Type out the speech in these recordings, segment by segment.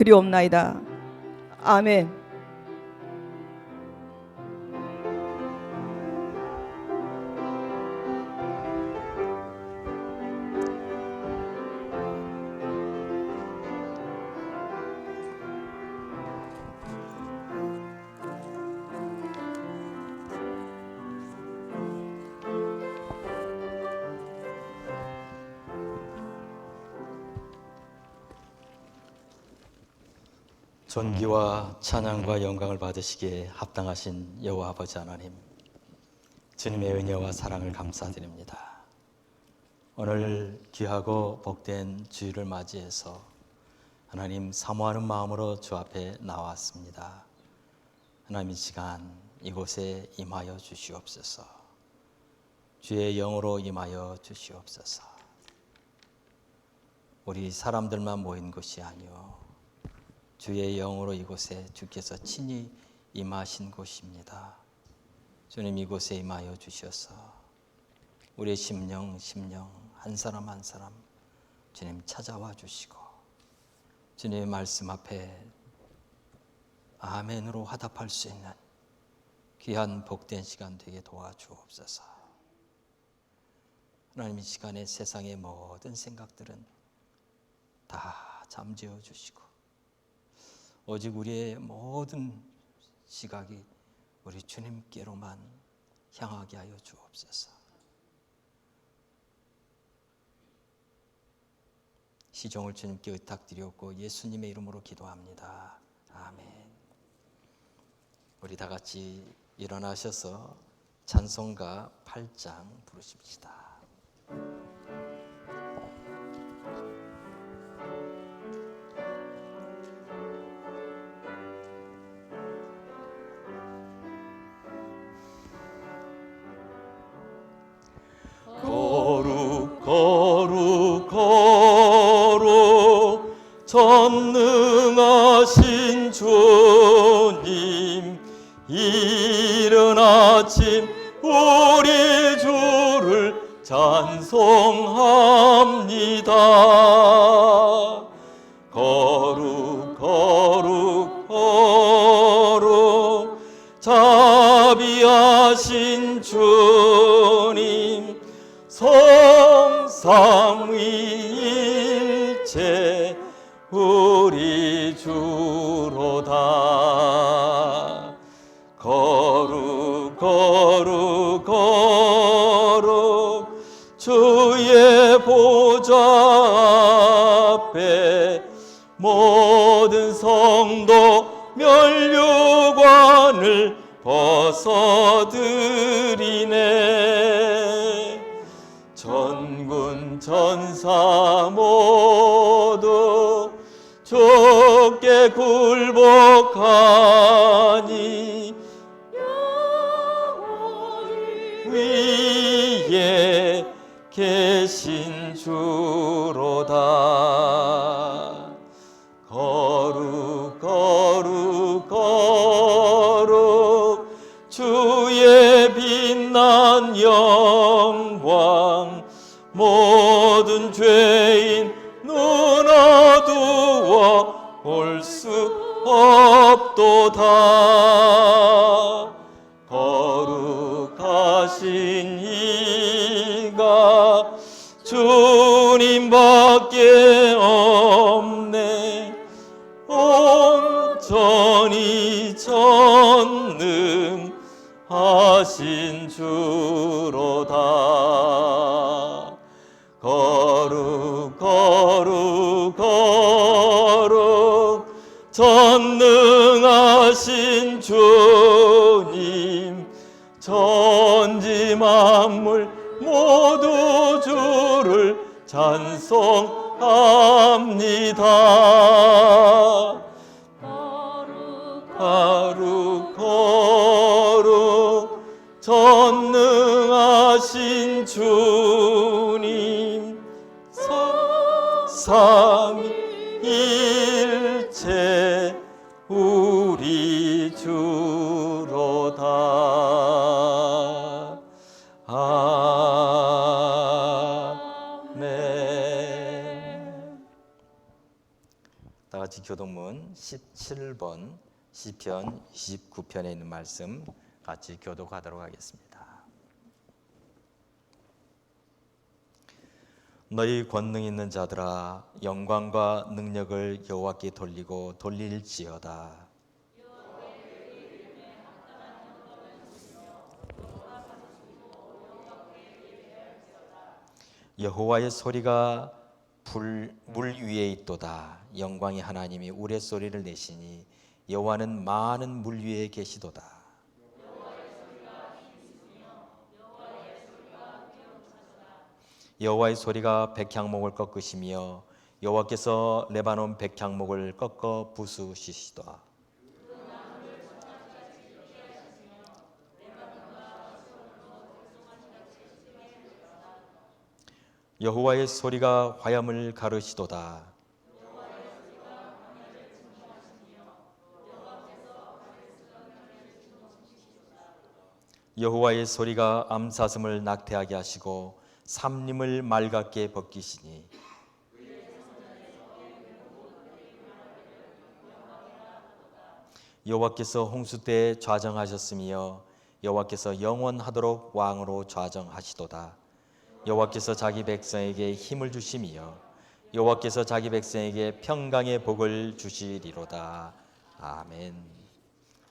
드리옵나이다. 아멘. 존귀와 찬양과 영광을 받으시기에 합당하신 여호와 아버지 하나님, 주님의 은혜와 사랑을 감사드립니다. 오늘 귀하고 복된 주일을 맞이해서 하나님 사모하는 마음으로 주 앞에 나왔습니다. 하나님, 이 시간 이곳에 임하여 주시옵소서. 주의 영으로 임하여 주시옵소서. 우리 사람들만 모인 것이 아니요 주의 영으로 이곳에 주께서 친히 임하신 곳입니다. 주님, 이곳에 임하여 주셔서 우리의 심령 한 사람 한 사람 주님 찾아와 주시고 주님의 말씀 앞에 아멘으로 화답할 수 있는 귀한 복된 시간 되게 도와주옵소서. 하나님, 이 시간에 세상의 모든 생각들은 다 잠재워 주시고 오직 우리의 모든 시각이 우리 주님께로만 향하게 하여 주옵소서. 시종을 주님께 의탁드렸고 예수님의 이름으로 기도합니다. 아멘. 우리 다 같이 일어나셔서 찬송가 8장 부르십시다. 거룩 전능하신 주님, 이른 아침 우리 주를 찬송합니다. 거룩 자비하신 주님, 성삼위일체 우리 주로다. 거룩 주의 보좌 앞에 모든 성도 면류관을 벗어드리네. 전군 천사 모두 주께 굴복하니 위에 계신 주로다. 거룩 주의 빛난 영광 모든 죄인 눈 어두워 볼 수 없도다. 거룩하신 이가 주님밖에 없네. 온전히 전능하신 주로다. 거룩 전능하신 주님, 천지 만물 모두 주를 찬송합니다. 거룩 전능하신 주님, 삼위일체 우리 주로다. 아멘. 다 같이 교독문 17번 시편 29편에 있는 말씀 같이 교독하도록 하겠습니다. 너희 권능 있는 자들아 영광과 능력을 여호와께 돌리고 돌릴지어다. 여호와의 소리가 물 위에 있도다. 영광의 하나님이 우레소리를 내시니 여호와는 많은 물 위에 계시도다. 여호와의 소리가 백향목을 꺾으시며 여호와께서 레바논 백향목을 꺾어 부수시도다. 여호와의 소리가 화염을 가르시도다. 여호와의 소리가 암사슴을 낙태하게 하시고 삼림을 맑게 벗기시니 여호와께서 홍수 때 좌정하셨으며 여호와께서 영원하도록 왕으로 좌정하시도다. 여호와께서 자기 백성에게 힘을 주시며 여호와께서 자기 백성에게 평강의 복을 주시리로다. 아멘.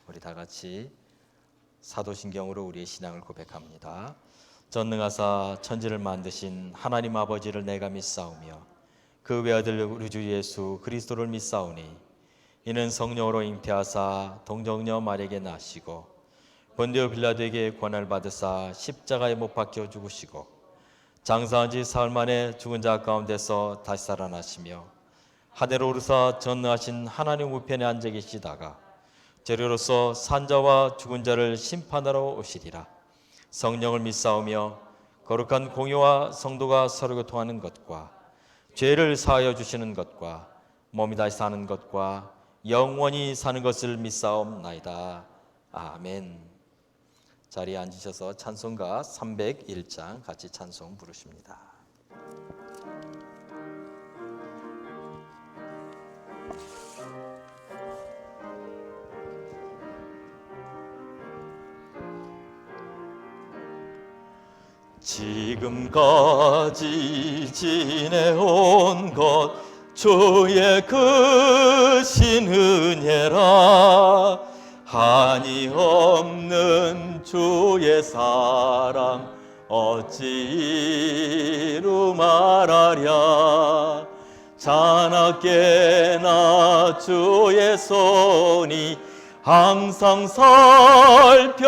우리 다 같이 사도신경으로 우리의 신앙을 고백합니다. 전능하사 천지를 만드신 하나님 아버지를 내가 믿사오며 그 외아들 우리 주 예수 그리스도를 믿사오니 이는 성령으로 잉태하사 동정녀 마리아에게 나시고 본디오 빌라도에게 권한을 받으사 십자가에 못 박혀 죽으시고 장사한 지 사흘 만에 죽은 자 가운데서 다시 살아나시며 하늘로 오르사 전능하신 하나님 우편에 앉아 계시다가 재료로서 산자와 죽은 자를 심판하러 오시리라. 성령을 믿사오며 거룩한 공의와 성도가 서로 교통하는 것과 죄를 사하여 주시는 것과 몸이 다시 사는 것과 영원히 사는 것을 믿사옵나이다. 아멘. 자리에 앉으셔서 찬송가 301장 같이 찬송 부르십니다. 지금까지 지내온 것 주의 크신 은혜라. 한이 없는 주의 사랑 어찌 이루 말하랴. 자나깨나 주의 손이 항상 살펴주시고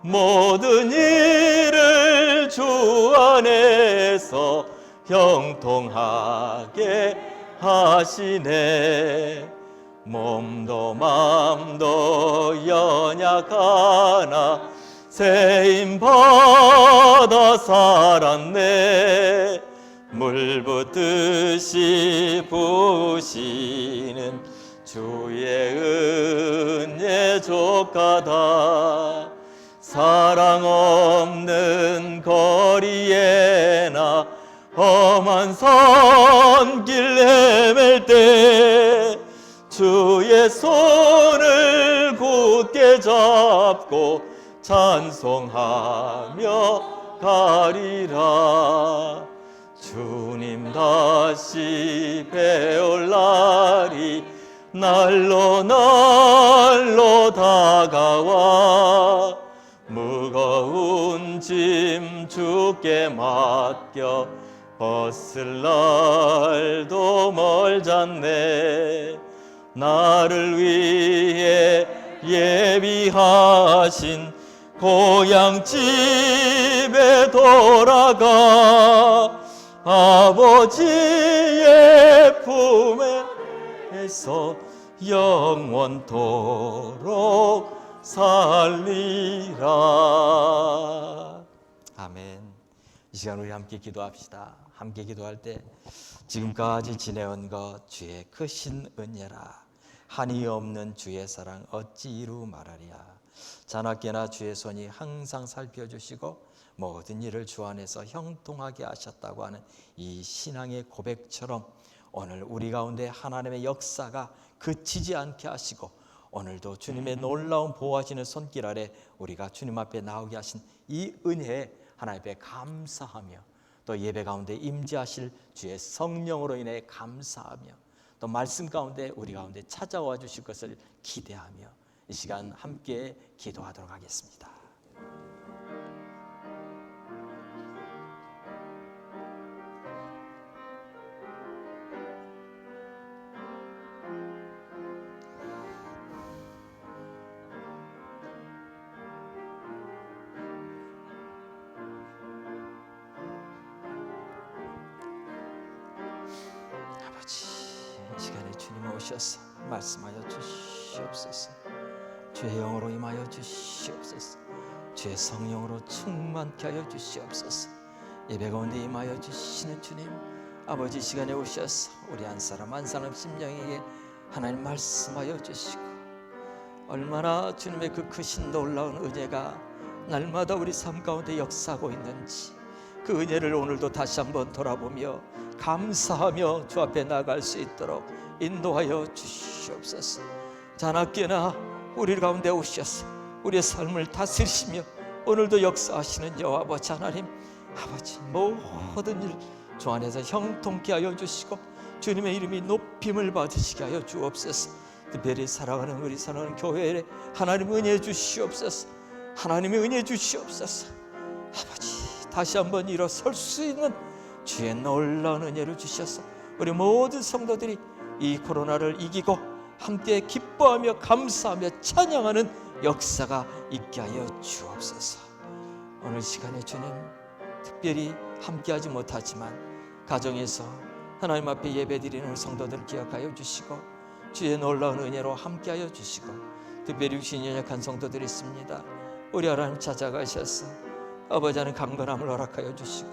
모든 일을 주 안에서 형통하게 하시네. 몸도 맘도 연약하나 세임받아 살았네. 물 붓듯이 부으시는 주의 은혜 족하다. 사랑 없는 거리에나 험한 산길 헤맬 때 주의 손을 굳게 잡고 찬송하며 가리라. 주님 다시 배울 날이 날로 다가와 무거운 짐 주께 맡겨 벗을 날도 멀잖네. 나를 위해 예비하신 고향 집에 돌아가 아버지의 품에서 영원토록 살리라. 아멘. 이 시간 우리 함께 기도합시다. 함께 기도할 때 지금까지 지내온 것 주의 크신 은혜라. 한이 없는 주의 사랑 어찌 이루 말하랴. 자나깨나 주의 손이 항상 살펴주시고 모든 일을 주 안에서 형통하게 하셨다고 하는 이 신앙의 고백처럼 오늘 우리 가운데 하나님의 역사가 그치지 않게 하시고 오늘도 주님의 놀라운 보호하시는 손길 아래 우리가 주님 앞에 나오게 하신 이 은혜에 하나님 앞에 감사하며 또 예배 가운데 임재하실 주의 성령으로 인해 감사하며 또 말씀 가운데 우리 가운데 찾아와 주실 것을 기대하며 이 시간 함께 기도하도록 하겠습니다. 아버지, 이 시간에 주님 오셔서 말씀하여 주시옵소서. 주의 영으로 임하여 주시옵소서. 주의 성령으로 충만케 하여 주시옵소서. 예배 가운데 임하여 주시는 주님, 아버지 시간에 오셔서 우리 한 사람 한 사람 심령에게 하나님 말씀하여 주시고 얼마나 주님의 그 크신 놀라운 은혜가 날마다 우리 삶 가운데 역사하고 있는지 그 은혜를 오늘도 다시 한번 돌아보며 감사하며 주 앞에 나갈 수 있도록 인도하여 주시옵소서. 자나깨나 우리 가운데 오셔서 우리의 삶을 다스리시며 오늘도 역사하시는 여호와 아버지 하나님, 아버지 모든 일 주 안에서 형통케 하여 주시고 주님의 이름이 높임을 받으시게 하여 주옵소서. 특별히 사랑하는 우리 사랑하는 교회에 하나님 은혜 주시옵소서. 하나님의 은혜 주시옵소서. 아버지 다시 한번 일어설 수 있는 주의 놀라운 은혜를 주셔서 우리 모든 성도들이 이 코로나를 이기고 함께 기뻐하며 감사하며 찬양하는 역사가 있게 하여 주옵소서. 오늘 시간에 주님 특별히 함께하지 못하지만 가정에서 하나님 앞에 예배드리는 성도들 기억하여 주시고 주의 놀라운 은혜로 함께하여 주시고 특별히 육신이 연약한 성도들이 있습니다. 우리 하나님 찾아가셔서 아버지 하나님 강건함을 허락하여 주시고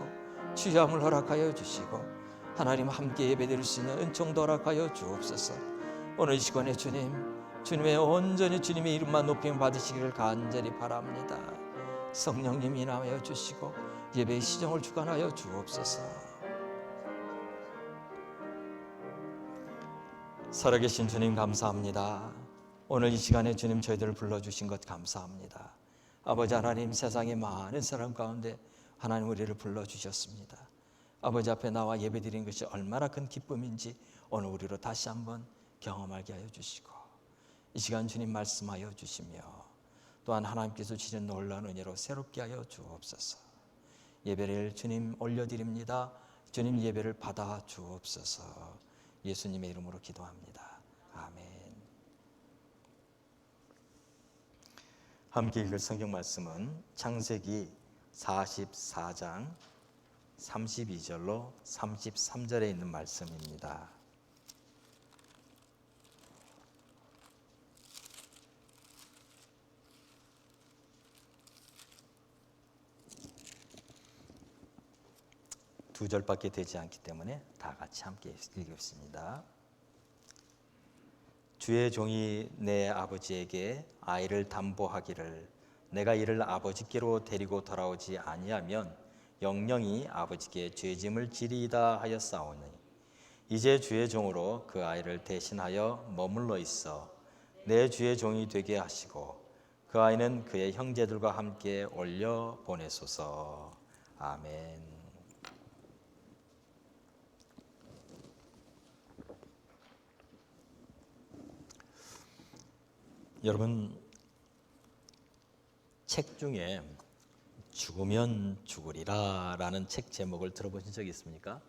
취함을 허락하여 주시고 하나님 함께 예배드릴 수 있는 은총도 허락하여 주옵소서. 오늘 이 시간에 주님의 온전히 주님의 이름만 높임 받으시기를 간절히 바랍니다. 성령님이 임하여 주시고 예배의 시정을 주관하여 주옵소서. 살아계신 주님 감사합니다. 오늘 이 시간에 주님 저희들을 불러주신 것 감사합니다. 아버지 하나님, 세상의 많은 사람 가운데 하나님 우리를 불러주셨습니다. 아버지 앞에 나와 예배드리는 것이 얼마나 큰 기쁨인지 오늘 우리로 다시 한번 경험하게 하여 주시고 이 시간 주님 말씀하여 주시며 또한 하나님께서 주신 놀라운 은혜로 새롭게 하여 주옵소서. 예배를 주님 올려드립니다. 주님 예배를 받아 주옵소서. 예수님의 이름으로 기도합니다. 아멘. 함께 읽을 성경 말씀은 창세기 44장 32절로 33절에 있는 말씀입니다. 두 절밖에 되지 않기 때문에 다 같이 함께 읽겠습니다. 주의 종이 내 아버지에게 아이를 담보하기를 내가 이를 아버지께로 데리고 돌아오지 아니하면 영영이 아버지께 죄짐을 지리이다 하였사오니 이제 주의 종으로 그 아이를 대신하여 머물러 있어 내 주의 종이 되게 하시고 그 아이는 그의 형제들과 함께 올려 보내소서. 아멘. 여러분, 책 중에 죽으면 죽으리라 라는 책 제목을 들어보신 적 있습니까?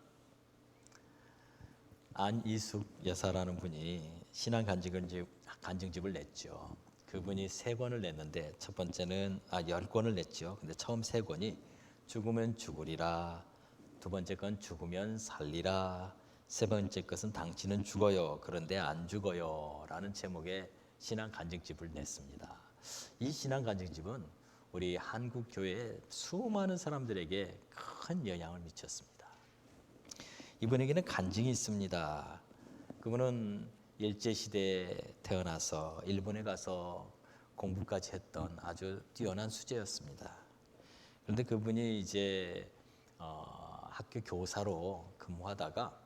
안이숙 여사라는 분이 신앙 간증집을 냈죠. 그분이 3권을 냈는데 첫 번째는 10권을 냈죠. 근데 처음 3권이 죽으면 죽으리라, 두 번째 건 죽으면 살리라, 세 번째 것은 당신은 죽어요 그런데 안 죽어요 라는 제목의 신앙 간증집을 냈습니다. 이 신앙 간증집은 우리 한국 교회의 수많은 사람들에게 큰 영향을 미쳤습니다. 이분에게는 간증이 있습니다. 그분은 일제시대에 태어나서 일본에 가서 공부까지 했던 아주 뛰어난 수재였습니다. 그런데 그분이 이제 학교 교사로 근무하다가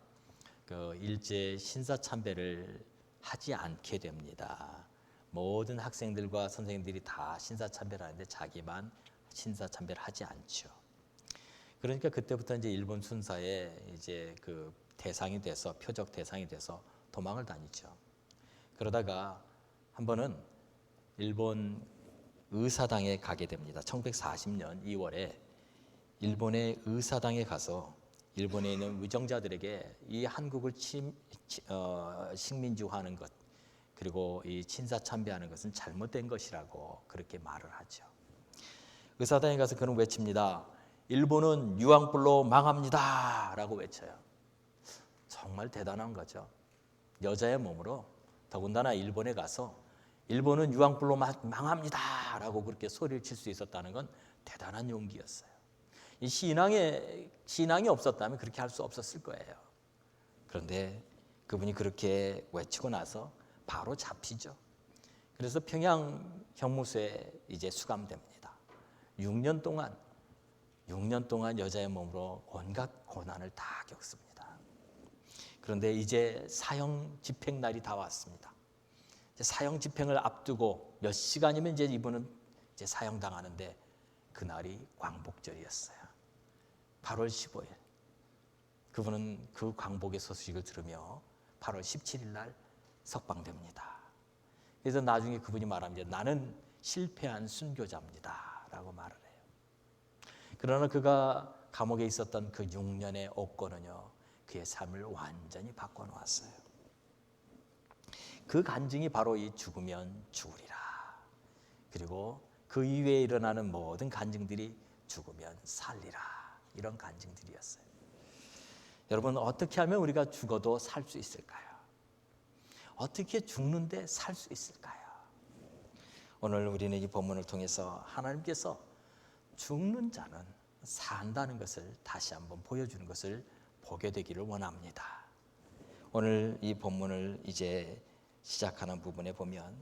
그 일제 신사참배를 하지 않게 됩니다. 모든 학생들과 선생님들이 다 신사참배를 하는데 자기만 신사참배를 하지 않죠. 그러니까 그때부터 이제 일본 순사에 이제 그 대상이 돼서 표적 대상이 돼서 도망을 다니죠. 그러다가 한 번은 일본 의사당에 가게 됩니다. 1940년 2월에 일본의 의사당에 가서 일본에 있는 위정자들에게 이 한국을 식민지화하는 것 그리고 이 친사참배하는 것은 잘못된 것이라고 그렇게 말을 하죠. 의사당에 가서 그는 외칩니다. 일본은 유황불로 망합니다 라고 외쳐요. 정말 대단한 거죠. 여자의 몸으로 더군다나 일본에 가서 일본은 유황불로 망합니다 라고 그렇게 소리를 칠 수 있었다는 건 대단한 용기였어요. 이 신앙이 없었다면 그렇게 할 수 없었을 거예요. 그런데 그분이 그렇게 외치고 나서 바로 잡히죠. 그래서 평양 형무소에 이제 수감됩니다. 6년 동안 여자의 몸으로 온갖 고난을 다 겪습니다. 그런데 이제 사형 집행 날이 다 왔습니다. 이제 사형 집행을 앞두고 몇 시간이면 이제 이분은 이제 사형당하는데 그날이 광복절이었어요. 8월 15일. 그분은 그 광복의 소식을 들으며 8월 17일 날 석방됩니다. 그래서 나중에 그분이 말합니다. 나는 실패한 순교자입니다 라고 말을 해요. 그러나 그가 감옥에 있었던 그 6년의 옥고는요 그의 삶을 완전히 바꿔놓았어요. 그 간증이 바로 이 죽으면 죽으리라. 그리고 그 이후에 일어나는 모든 간증들이 죽으면 살리라. 이런 간증들이었어요. 여러분 어떻게 하면 우리가 죽어도 살 수 있을까요? 어떻게 죽는데 살 수 있을까요? 오늘 우리는 이 본문을 통해서 하나님께서 죽는 자는 산다는 것을 다시 한번 보여주는 것을 보게 되기를 원합니다. 오늘 이 본문을 이제 시작하는 부분에 보면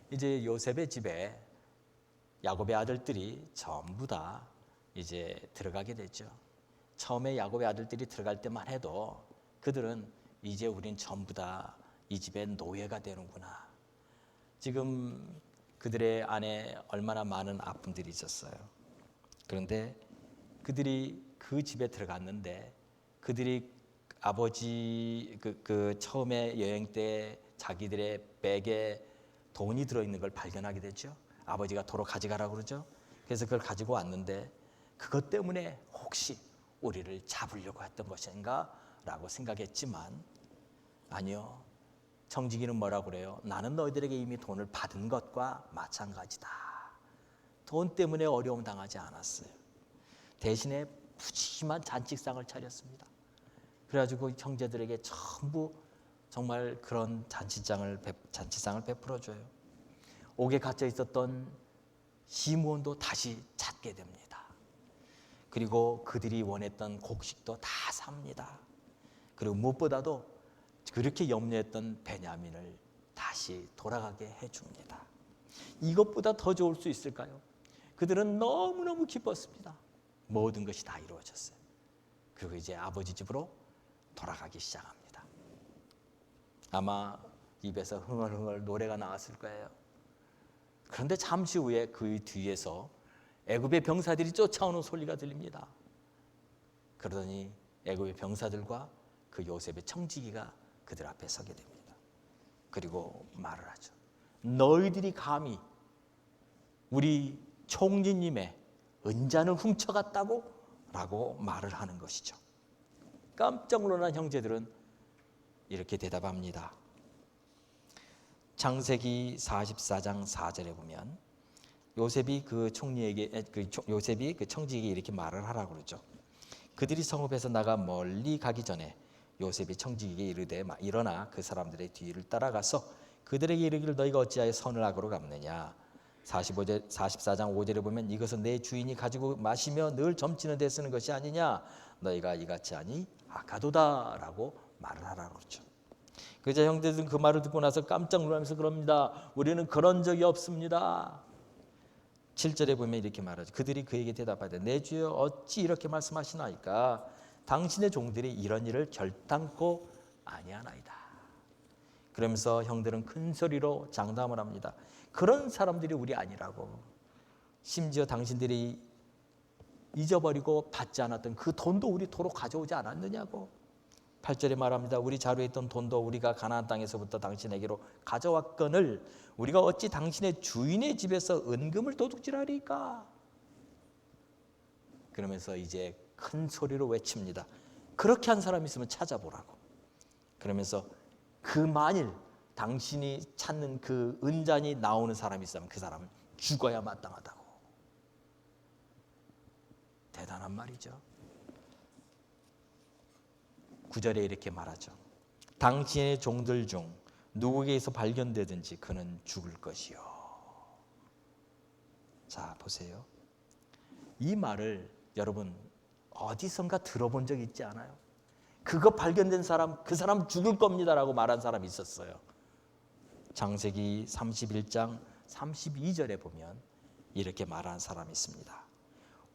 이제 요셉의 집에 야곱의 아들들이 전부 다 이제 들어가게 되죠. 처음에 야곱의 아들들이 들어갈 때만 해도 그들은 이제 우린 전부 다 이 집의 노예가 되는구나. 지금 그들의 안에 얼마나 많은 아픔들이 있었어요. 그런데 그들이 그 집에 들어갔는데 그들이 아버지 그 처음에 여행 때 자기들의 백에 돈이 들어있는 걸 발견하게 되죠. 아버지가 도로 가져가라고 그러죠. 그래서 그걸 가지고 왔는데 그것 때문에 혹시 우리를 잡으려고 했던 것인가 라고 생각했지만 아니요. 청지기는 뭐라고 그래요? 나는 너희들에게 이미 돈을 받은 것과 마찬가지다. 돈 때문에 어려움 당하지 않았어요. 대신에 푸짐한 잔치상을 차렸습니다. 그래가지고 형제들에게 전부 정말 그런 잔치상을 베풀어줘요. 옥에 갇혀 있었던 시므온도 다시 찾게 됩니다. 그리고 그들이 원했던 곡식도 다 삽니다. 그리고 무엇보다도 그렇게 염려했던 베냐민을 다시 돌아가게 해줍니다. 이것보다 더 좋을 수 있을까요? 그들은 너무너무 기뻤습니다. 모든 것이 다 이루어졌어요. 그리고 이제 아버지 집으로 돌아가기 시작합니다. 아마 입에서 흥얼흥얼 노래가 나왔을 거예요. 그런데 잠시 후에 그 뒤에서 애굽의 병사들이 쫓아오는 소리가 들립니다. 그러더니 애굽의 병사들과 그 요셉의 청지기가 그들 앞에 서게 됩니다. 그리고 말을 하죠. 너희들이 감히 우리 총리님의 은잔을 훔쳐갔다고? 라고 말을 하는 것이죠. 깜짝 놀란 형제들은 이렇게 대답합니다. 창세기 44장 4절에 보면 요셉이 그 청지에게 이렇게 말을 하라고 그러죠. 그들이 성읍에서 나가 멀리 가기 전에 요셉이 청지기에게 이르되 일어나 그 사람들의 뒤를 따라가서 그들에게 이르기를 너희가 어찌하여 선을 악으로 갚느냐. 44장 5절에 보면 이것은 내 주인이 가지고 마시며 늘 점치는 데 쓰는 것이 아니냐. 너희가 이같이 하니 악하도다 라고 말을 하라고 그러죠. 그자 형제들은 그 말을 듣고 나서 깜짝 놀라면서 그럽니다. 우리는 그런 적이 없습니다. 7절에 보면 이렇게 말하죠. 그들이 그에게 대답하되 내 주여 어찌 이렇게 말씀하시나이까. 당신의 종들이 이런 일을 결단코 아니하나이다. 그러면서 형들은 큰 소리로 장담을 합니다. 그런 사람들이 우리 아니라고. 심지어 당신들이 잊어버리고 받지 않았던 그 돈도 우리 도로 가져오지 않았느냐고. 8절에 말합니다. 우리 자루에 있던 돈도 우리가 가나안 땅에서부터 당신에게로 가져왔거늘 우리가 어찌 당신의 주인의 집에서 은금을 도둑질하리까. 그러면서 이제 큰 소리로 외칩니다. 그렇게 한 사람이 있으면 찾아보라고. 그러면서 그 만일 당신이 찾는 그 은잔이 나오는 사람이 있으면 그 사람은 죽어야 마땅하다고. 대단한 말이죠. 9절에 이렇게 말하죠. 당신의 종들 중 누구에게서 발견되든지 그는 죽을 것이요. 자, 보세요. 이 말을 여러분 어디선가 들어본 적 있지 않아요? 그거 발견된 사람, 그 사람 죽을 겁니다라고 말한 사람이 있었어요. 창세기 31장 32절에 보면 이렇게 말한 사람이 있습니다.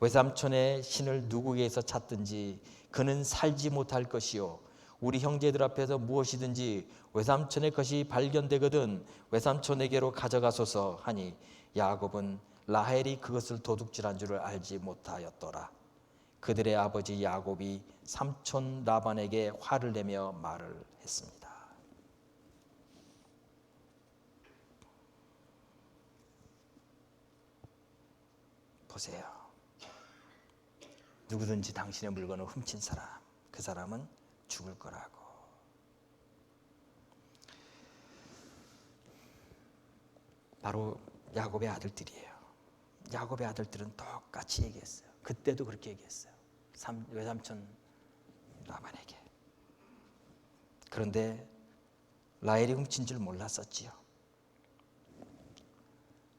외삼촌의 신을 누구에게서 찾든지 그는 살지 못할 것이요 우리 형제들 앞에서 무엇이든지 외삼촌의 것이 발견되거든 외삼촌에게로 가져가소서 하니 야곱은 라헬이 그것을 도둑질한 줄을 알지 못하였더라. 그들의 아버지 야곱이 삼촌 라반에게 화를 내며 말을 했습니다. 보세요. 누구든지 당신의 물건을 훔친 사람, 그 사람은 죽을 거라고. 바로 야곱의 아들들이에요. 야곱의 아들들은 똑같이 얘기했어요. 그때도 그렇게 얘기했어요. 외삼촌 라반에게. 그런데 라헬이 훔친 줄 몰랐었지요.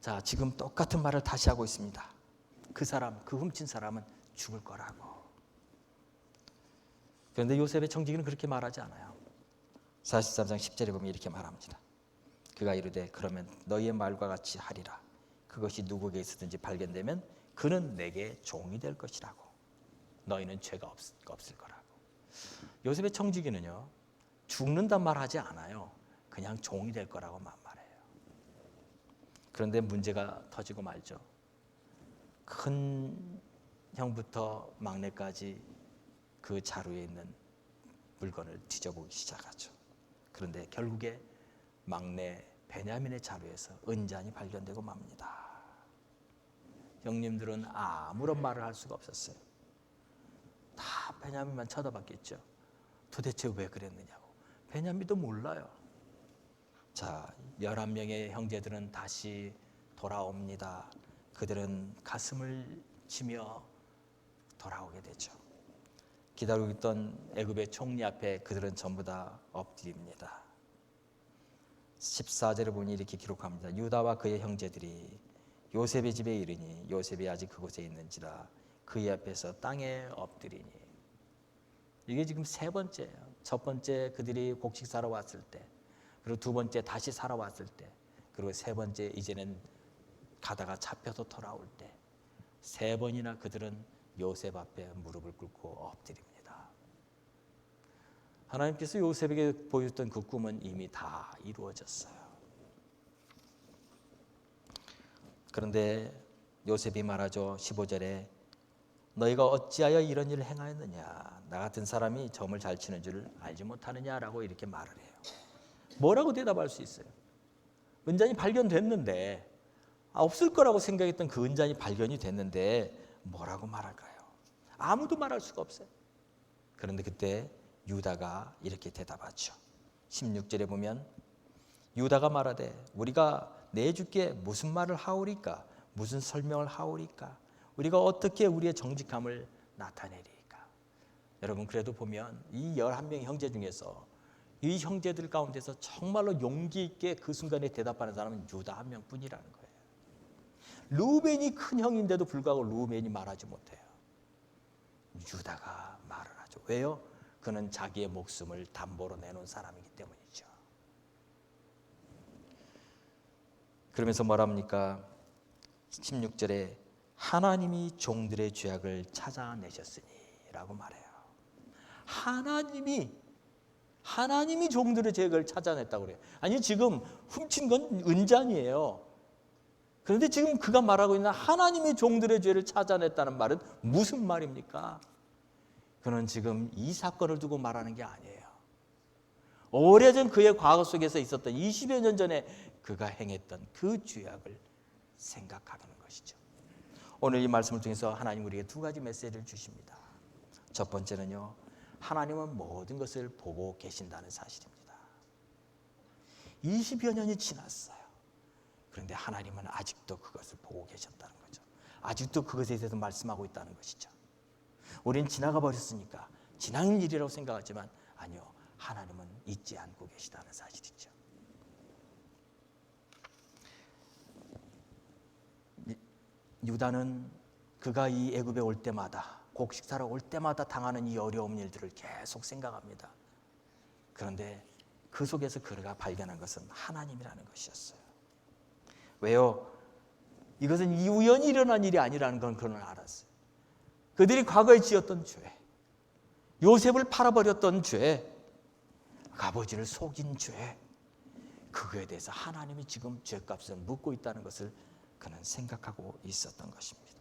자, 지금 똑같은 말을 다시 하고 있습니다. 그 사람, 그 훔친 사람은 죽을 거라고. 그런데 요셉의 청지기는 그렇게 말하지 않아요. 43장 10절에 보면 이렇게 말합니다. 그가 이르되 그러면 너희의 말과 같이 하리라. 그것이 누구에게 있었든지 발견되면 그는 내게 종이 될 것이라고. 너희는 죄가 없을 거라고. 요셉의 청지기는요, 죽는단 말하지 않아요. 그냥 종이 될 거라고 말해요. 그런데 문제가 터지고 말죠. 큰 형부터 막내까지 그 자루에 있는 물건을 뒤져보기 시작하죠. 그런데 결국에 막내 베냐민의 자루에서 은잔이 발견되고 맙니다. 형님들은 아무런 말을 할 수가 없었어요. 다 베냐민만 쳐다봤겠죠. 도대체 왜 그랬느냐고. 베냐민도 몰라요. 자, 11명의 형제들은 다시 돌아옵니다. 그들은 가슴을 치며 돌아오게 되죠. 기다리고 있던 애굽의 총리 앞에 그들은 전부 다 엎드립니다. 14절에 보니 이렇게 기록합니다. 유다와 그의 형제들이 요셉의 집에 이르니 요셉이 아직 그곳에 있는지라 그의 앞에서 땅에 엎드리니. 이게 지금 세 번째예요. 첫 번째 그들이 곡식 사러 왔을 때, 그리고 두 번째 다시 사러 왔을 때, 그리고 세 번째 이제는 가다가 잡혀서 돌아올 때, 세 번이나 그들은 요셉 앞에 무릎을 꿇고 엎드립니다. 하나님께서 요셉에게 보여줬던 그 꿈은 이미 다 이루어졌어요. 그런데 요셉이 말하죠. 15절에 너희가 어찌하여 이런 일을 행하였느냐. 나 같은 사람이 점을 잘 치는 줄 알지 못하느냐라고 이렇게 말을 해요. 뭐라고 대답할 수 있어요? 은잔이 발견됐는데, 없을 거라고 생각했던 그 은잔이 발견이 됐는데 뭐라고 말할까요? 아무도 말할 수가 없어요. 그런데 그때 유다가 이렇게 대답하죠. 16절에 보면 유다가 말하되 우리가 내 주께 무슨 말을 하오리까? 무슨 설명을 하오리까? 우리가 어떻게 우리의 정직함을 나타내리까? 여러분, 그래도 보면 이 11명의 형제 중에서 이 형제들 가운데서 정말로 용기 있게 그 순간에 대답하는 사람은 유다 한 명뿐이라는 거예요. 루벤이 큰 형인데도 불구하고 루벤이 말하지 못해요. 유다가 말을 하죠. 왜요? 그는 자기의 목숨을 담보로 내놓은 사람이기 때문이죠. 그러면서 뭐랍니까? 16절에 하나님이 종들의 죄악을 찾아내셨으니 라고 말해요. 하나님이 하나님이 종들의 죄를 찾아냈다고 그래요. 아니 지금 훔친 건 은잔이에요. 그런데 지금 그가 말하고 있는 하나님이 종들의 죄를 찾아냈다는 말은 무슨 말입니까? 그는 지금 이 사건을 두고 말하는 게 아니에요. 오래전 그의 과거 속에서 있었던 20여 년 전에 그가 행했던 그 죄악을 생각하는 것이죠. 오늘 이 말씀을 통해서 하나님 우리에게 두 가지 메시지를 주십니다. 첫 번째는요, 하나님은 모든 것을 보고 계신다는 사실입니다. 20여 년이 지났어요. 그런데 하나님은 아직도 그것을 보고 계셨다는 거죠. 아직도 그것에 대해서 말씀하고 있다는 것이죠. 우린 지나가 버렸으니까 지난 일이라고 생각하지만 아니요, 하나님은 잊지 않고 계시다는 사실이죠. 유다는 그가 이 애굽에 올 때마다, 곡식사러 올 때마다 당하는 이 어려운 일들을 계속 생각합니다. 그런데 그 속에서 그가 발견한 것은 하나님이라는 것이었어요. 왜요? 이것은 우연히 일어난 일이 아니라는 건 그는 알았어요. 그들이 과거에 지었던 죄, 요셉을 팔아버렸던 죄, 아버지를 속인 죄, 그거에 대해서 하나님이 지금 죄값을 묻고 있다는 것을 그는 생각하고 있었던 것입니다.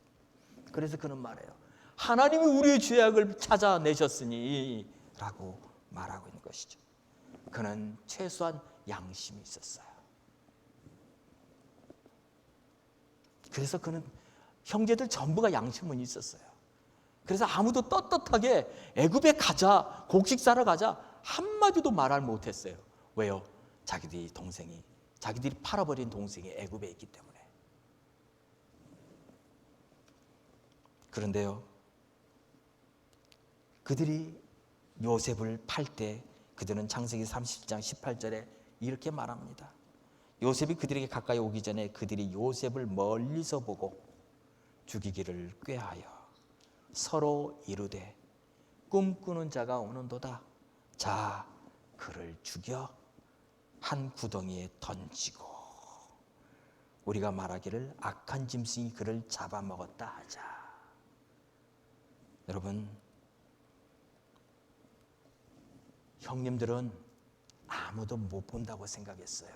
그래서 그는 말해요. 하나님이 우리의 죄악을 찾아내셨으니 라고 말하고 있는 것이죠. 그는 최소한 양심이 있었어요. 그래서 그는 형제들 전부가 양심은 있었어요. 그래서 아무도 떳떳하게 애굽에 가자, 곡식 사러 가자 한마디도 말을 못했어요. 왜요? 자기들이 팔아버린 동생이 애굽에 있기 때문에. 그런데요, 그들이 요셉을 팔 때 그들은 창세기 30장 18절에 이렇게 말합니다. 요셉이 그들에게 가까이 오기 전에 그들이 요셉을 멀리서 보고 죽이기를 꾀하여 서로 이르되 꿈꾸는 자가 오는도다. 자, 그를 죽여 한 구덩이에 던지고 우리가 말하기를 악한 짐승이 그를 잡아먹었다 하자. 여러분, 형님들은 아무도 못 본다고 생각했어요.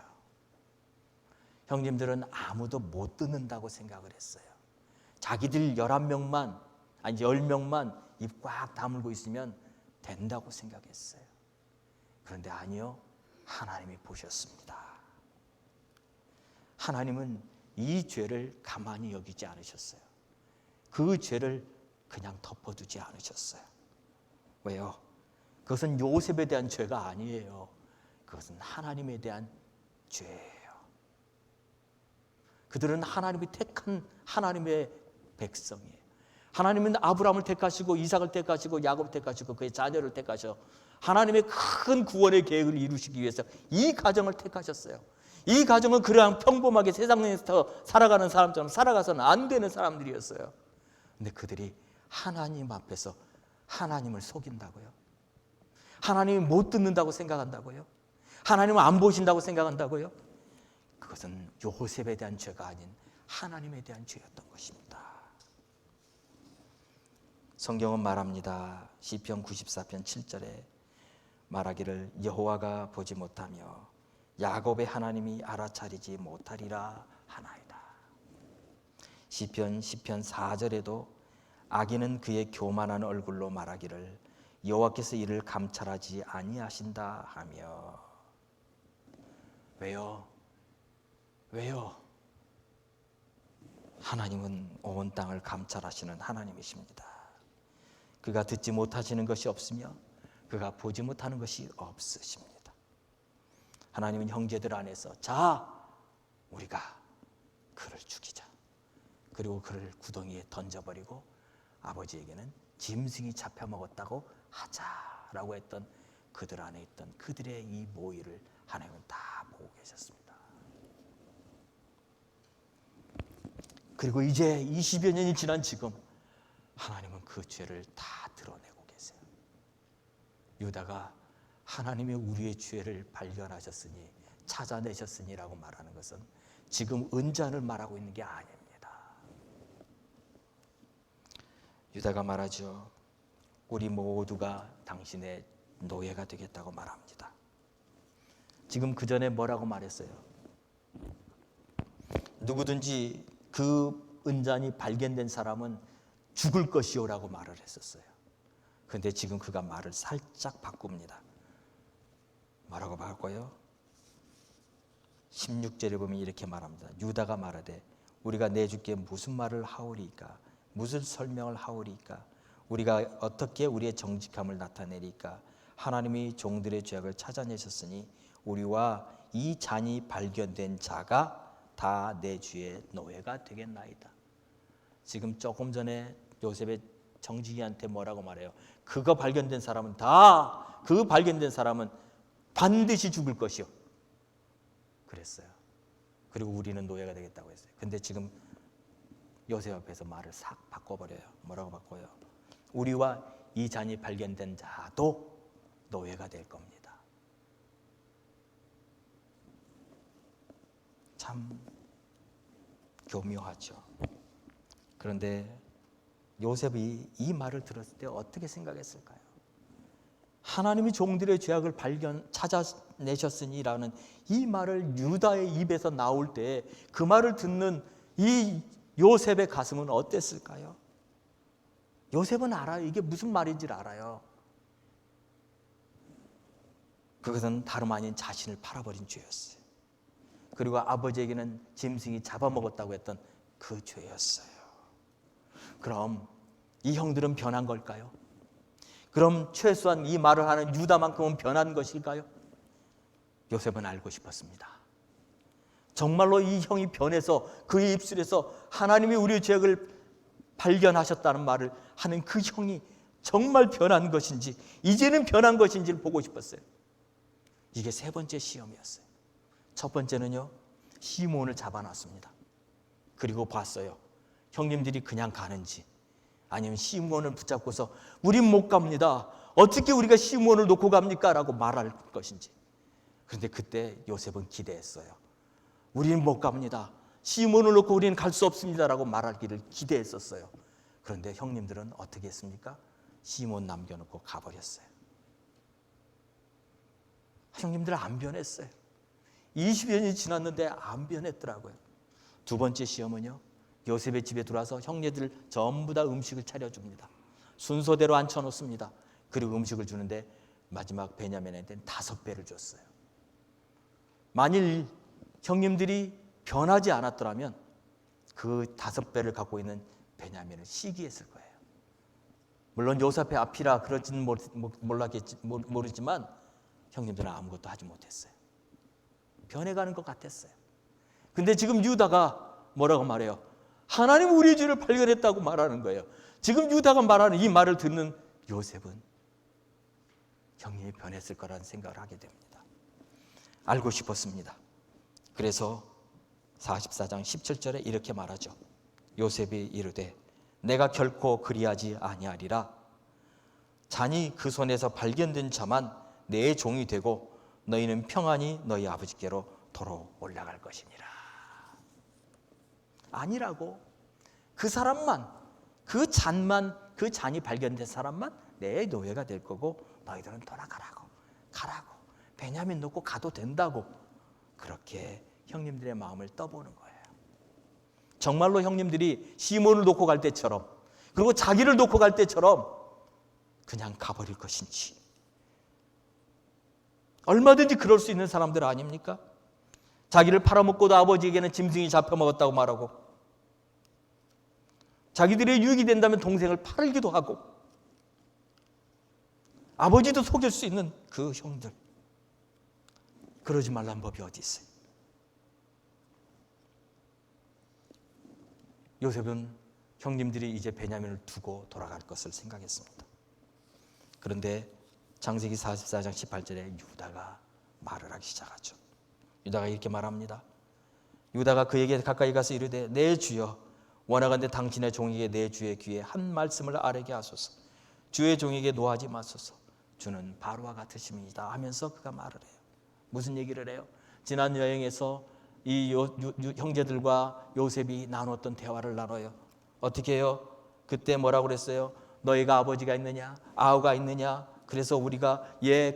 형님들은 아무도 못 듣는다고 생각을 했어요. 자기들 11명만, 아니 10명만 입 꽉 다물고 있으면 된다고 생각했어요. 그런데 아니요, 하나님이 보셨습니다. 하나님은 이 죄를 가만히 여기지 않으셨어요. 그 죄를 그냥 덮어두지 않으셨어요. 왜요? 그것은 요셉에 대한 죄가 아니에요. 그것은 하나님에 대한 죄예요. 그들은 하나님이 택한 하나님의 백성이에요. 하나님은 아브라함을 택하시고 이삭을 택하시고 야곱을 택하시고 그의 자녀를 택하셔 하나님의 큰 구원의 계획을 이루시기 위해서 이 가정을 택하셨어요. 이 가정은 그냥 평범하게 세상에서 살아가는 사람처럼 살아가서는 안 되는 사람들이었어요. 근데 그들이 하나님 앞에서 하나님을 속인다고요? 하나님이 못 듣는다고 생각한다고요? 하나님을 안 보신다고 생각한다고요? 그것은 요셉에 대한 죄가 아닌 하나님에 대한 죄였던 것입니다. 성경은 말합니다. 시편 94편 7절에 말하기를 여호와가 보지 못하며 야곱의 하나님이 알아차리지 못하리라 하나이다. 시편 10편 4절에도 악인은 그의 교만한 얼굴로 말하기를 여호와께서 이를 감찰하지 아니하신다 하며. 왜요? 하나님은 온 땅을 감찰하시는 하나님이십니다. 그가 듣지 못하시는 것이 없으며 그가 보지 못하는 것이 없으십니다. 하나님은 형제들 안에서 자, 우리가 그를 죽이자. 그리고 그를 구덩이에 던져버리고 아버지에게는 짐승이 잡혀먹었다고 하자라고 했던 그들 안에 있던 그들의 이 모의를 하나님은 다 보고 계셨습니다. 그리고 이제 20여 년이 지난 지금 하나님은 그 죄를 다 드러내고 계세요. 유다가 하나님의 우리의 죄를 발견하셨으니 찾아내셨으니라고 말하는 것은 지금 은잔을 말하고 있는 게 아닙니다. 유다가 말하죠. 우리 모두가 당신의 노예가 되겠다고 말합니다. 지금 그 전에 뭐라고 말했어요? 누구든지 그 은잔이 발견된 사람은 죽을 것이요라고 말을 했었어요. 그런데 지금 그가 말을 살짝 바꿉니다. 뭐라고 바꿔요? 16절에 보면 이렇게 말합니다. 유다가 말하되 우리가 내 주께 무슨 말을 하오리까? 무슨 설명을 하오리까? 우리가 어떻게 우리의 정직함을 나타내리까? 하나님이 종들의 죄악을 찾아내셨으니 우리와 이 잔이 발견된 자가 다 내 주의 노예가 되겠나이다. 지금 조금 전에 요셉의 정직이한테 뭐라고 말해요? 그거 발견된 사람은 그 발견된 사람은 반드시 죽을 것이요. 그랬어요. 그리고 우리는 노예가 되겠다고 했어요. 근데 지금 요셉 앞에서 말을 싹 바꿔버려요. 뭐라고 바꿔요? 우리와 이 잔이 발견된 자도 노예가 될 겁니다. 참 교묘하죠. 그런데 요셉이 이 말을 들었을 때 어떻게 생각했을까요? 하나님이 종들의 죄악을 찾아내셨으니라는 이 말을 유다의 입에서 나올 때 그 말을 듣는 이 요셉의 가슴은 어땠을까요? 요셉은 알아요. 이게 무슨 말인지를 알아요. 그것은 다름 아닌 자신을 팔아버린 죄였어요. 그리고 아버지에게는 짐승이 잡아먹었다고 했던 그 죄였어요. 그럼 이 형들은 변한 걸까요? 그럼 최소한 이 말을 하는 유다만큼은 변한 것일까요? 요셉은 알고 싶었습니다. 정말로 이 형이 변해서 그의 입술에서 하나님이 우리의 죄악을 발견하셨다는 말을 하는 그 형이 정말 변한 것인지, 이제는 변한 것인지를 보고 싶었어요. 이게 세 번째 시험이었어요. 첫 번째는요, 시므온을 잡아놨습니다. 그리고 봤어요. 형님들이 그냥 가는지 아니면 시므온을 붙잡고서 우린 못 갑니다. 어떻게 우리가 시므온을 놓고 갑니까? 라고 말할 것인지. 그런데 그때 요셉은 기대했어요. 우리는 못 갑니다. 시므온을 놓고 우리는 갈 수 없습니다. 라고 말하기를 기대했었어요. 그런데 형님들은 어떻게 했습니까? 시므온 남겨놓고 가버렸어요. 형님들 안 변했어요. 20년이 지났는데 안 변했더라고요. 두 번째 시험은요, 요셉의 집에 들어와서 형제들 전부 다 음식을 차려줍니다. 순서대로 앉혀놓습니다. 그리고 음식을 주는데 마지막 베냐민한테는 5배를 줬어요. 만일 형님들이 변하지 않았더라면 그 5배를 갖고 있는 베냐민을 시기했을 거예요. 물론 요셉의 앞이라 그럴지는 모르지만 형님들은 아무것도 하지 못했어요. 변해가는 것 같았어요. 근데 지금 유다가 뭐라고 말해요? 하나님 우리의 죄를 발견했다고 말하는 거예요. 지금 유다가 말하는 이 말을 듣는 요셉은 형님이 변했을 거라는 생각을 하게 됩니다. 알고 싶었습니다. 그래서 44장 17절에 이렇게 말하죠. 요셉이 이르되 내가 결코 그리하지 아니하리라. 잔이 그 손에서 발견된 자만 내 종이 되고 너희는 평안히 너희 아버지께로 도로 올라갈 것이니라. 아니라고. 그 사람만, 그 잔이 발견된 사람만 내 노예가 될 거고 너희들은 돌아가라고, 가라고, 베냐민 놓고 가도 된다고. 그렇게 형님들의 마음을 떠보는 거예요. 정말로 형님들이 시몬을 놓고 갈 때처럼, 그리고 자기를 놓고 갈 때처럼 그냥 가버릴 것인지. 얼마든지 그럴 수 있는 사람들 아닙니까? 자기를 팔아먹고도 아버지에게는 짐승이 잡혀먹었다고 말하고, 자기들의 유익이 된다면 동생을 팔기도 하고, 아버지도 속일 수 있는 그 형들. 그러지 말란 법이 어디 있어요? 요셉은 형님들이 이제 베냐민을 두고 돌아갈 것을 생각했습니다. 그런데 창세기 44장 18절에 유다가 말을 하기 시작하죠. 유다가 이렇게 말합니다. 유다가 그에게 가까이 가서 이르되 내 주여 원하건대 당신의 종에게 내 주의 귀에 한 말씀을 아뢰게 하소서. 주의 종에게 노하지 마소서. 주는 바로와 같으심이다 하면서 그가 말을 해요. 무슨 얘기를 해요? 지난 여행에서 이 형제들과 요셉이 나눴던 대화를 나눠요. 어떻게 해요? 그때 뭐라고 그랬어요? 너희가 아버지가 있느냐? 아우가 있느냐? 그래서 우리가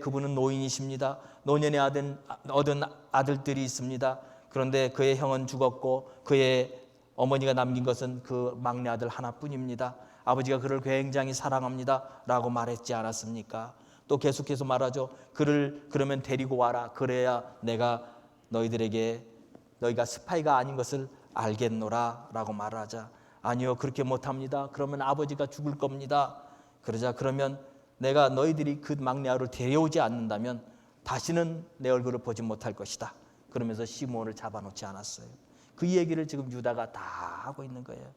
그분은 노인이십니다. 노년에 얻은 아들들이 있습니다. 그런데 그의 형은 죽었고 그의 어머니가 남긴 것은 그 막내 아들 하나뿐입니다. 아버지가 그를 굉장히 사랑합니다 라고 말했지 않았습니까? 또 계속해서 말하죠. 그를 그러면 데리고 와라. 그래야 내가 너희가 스파이가 아닌 것을 알겠노라 라고 말하자, 아니요, 그렇게 못합니다. 그러면 아버지가 죽을 겁니다. 그러자, 그러면 내가 너희들이 그 막내 아들을 데려오지 않는다면 다시는 내 얼굴을 보지 못할 것이다. 그러면서 시므온을 잡아놓지 않았어요. 그 얘기를 지금 유다가 다 하고 있는 거예요.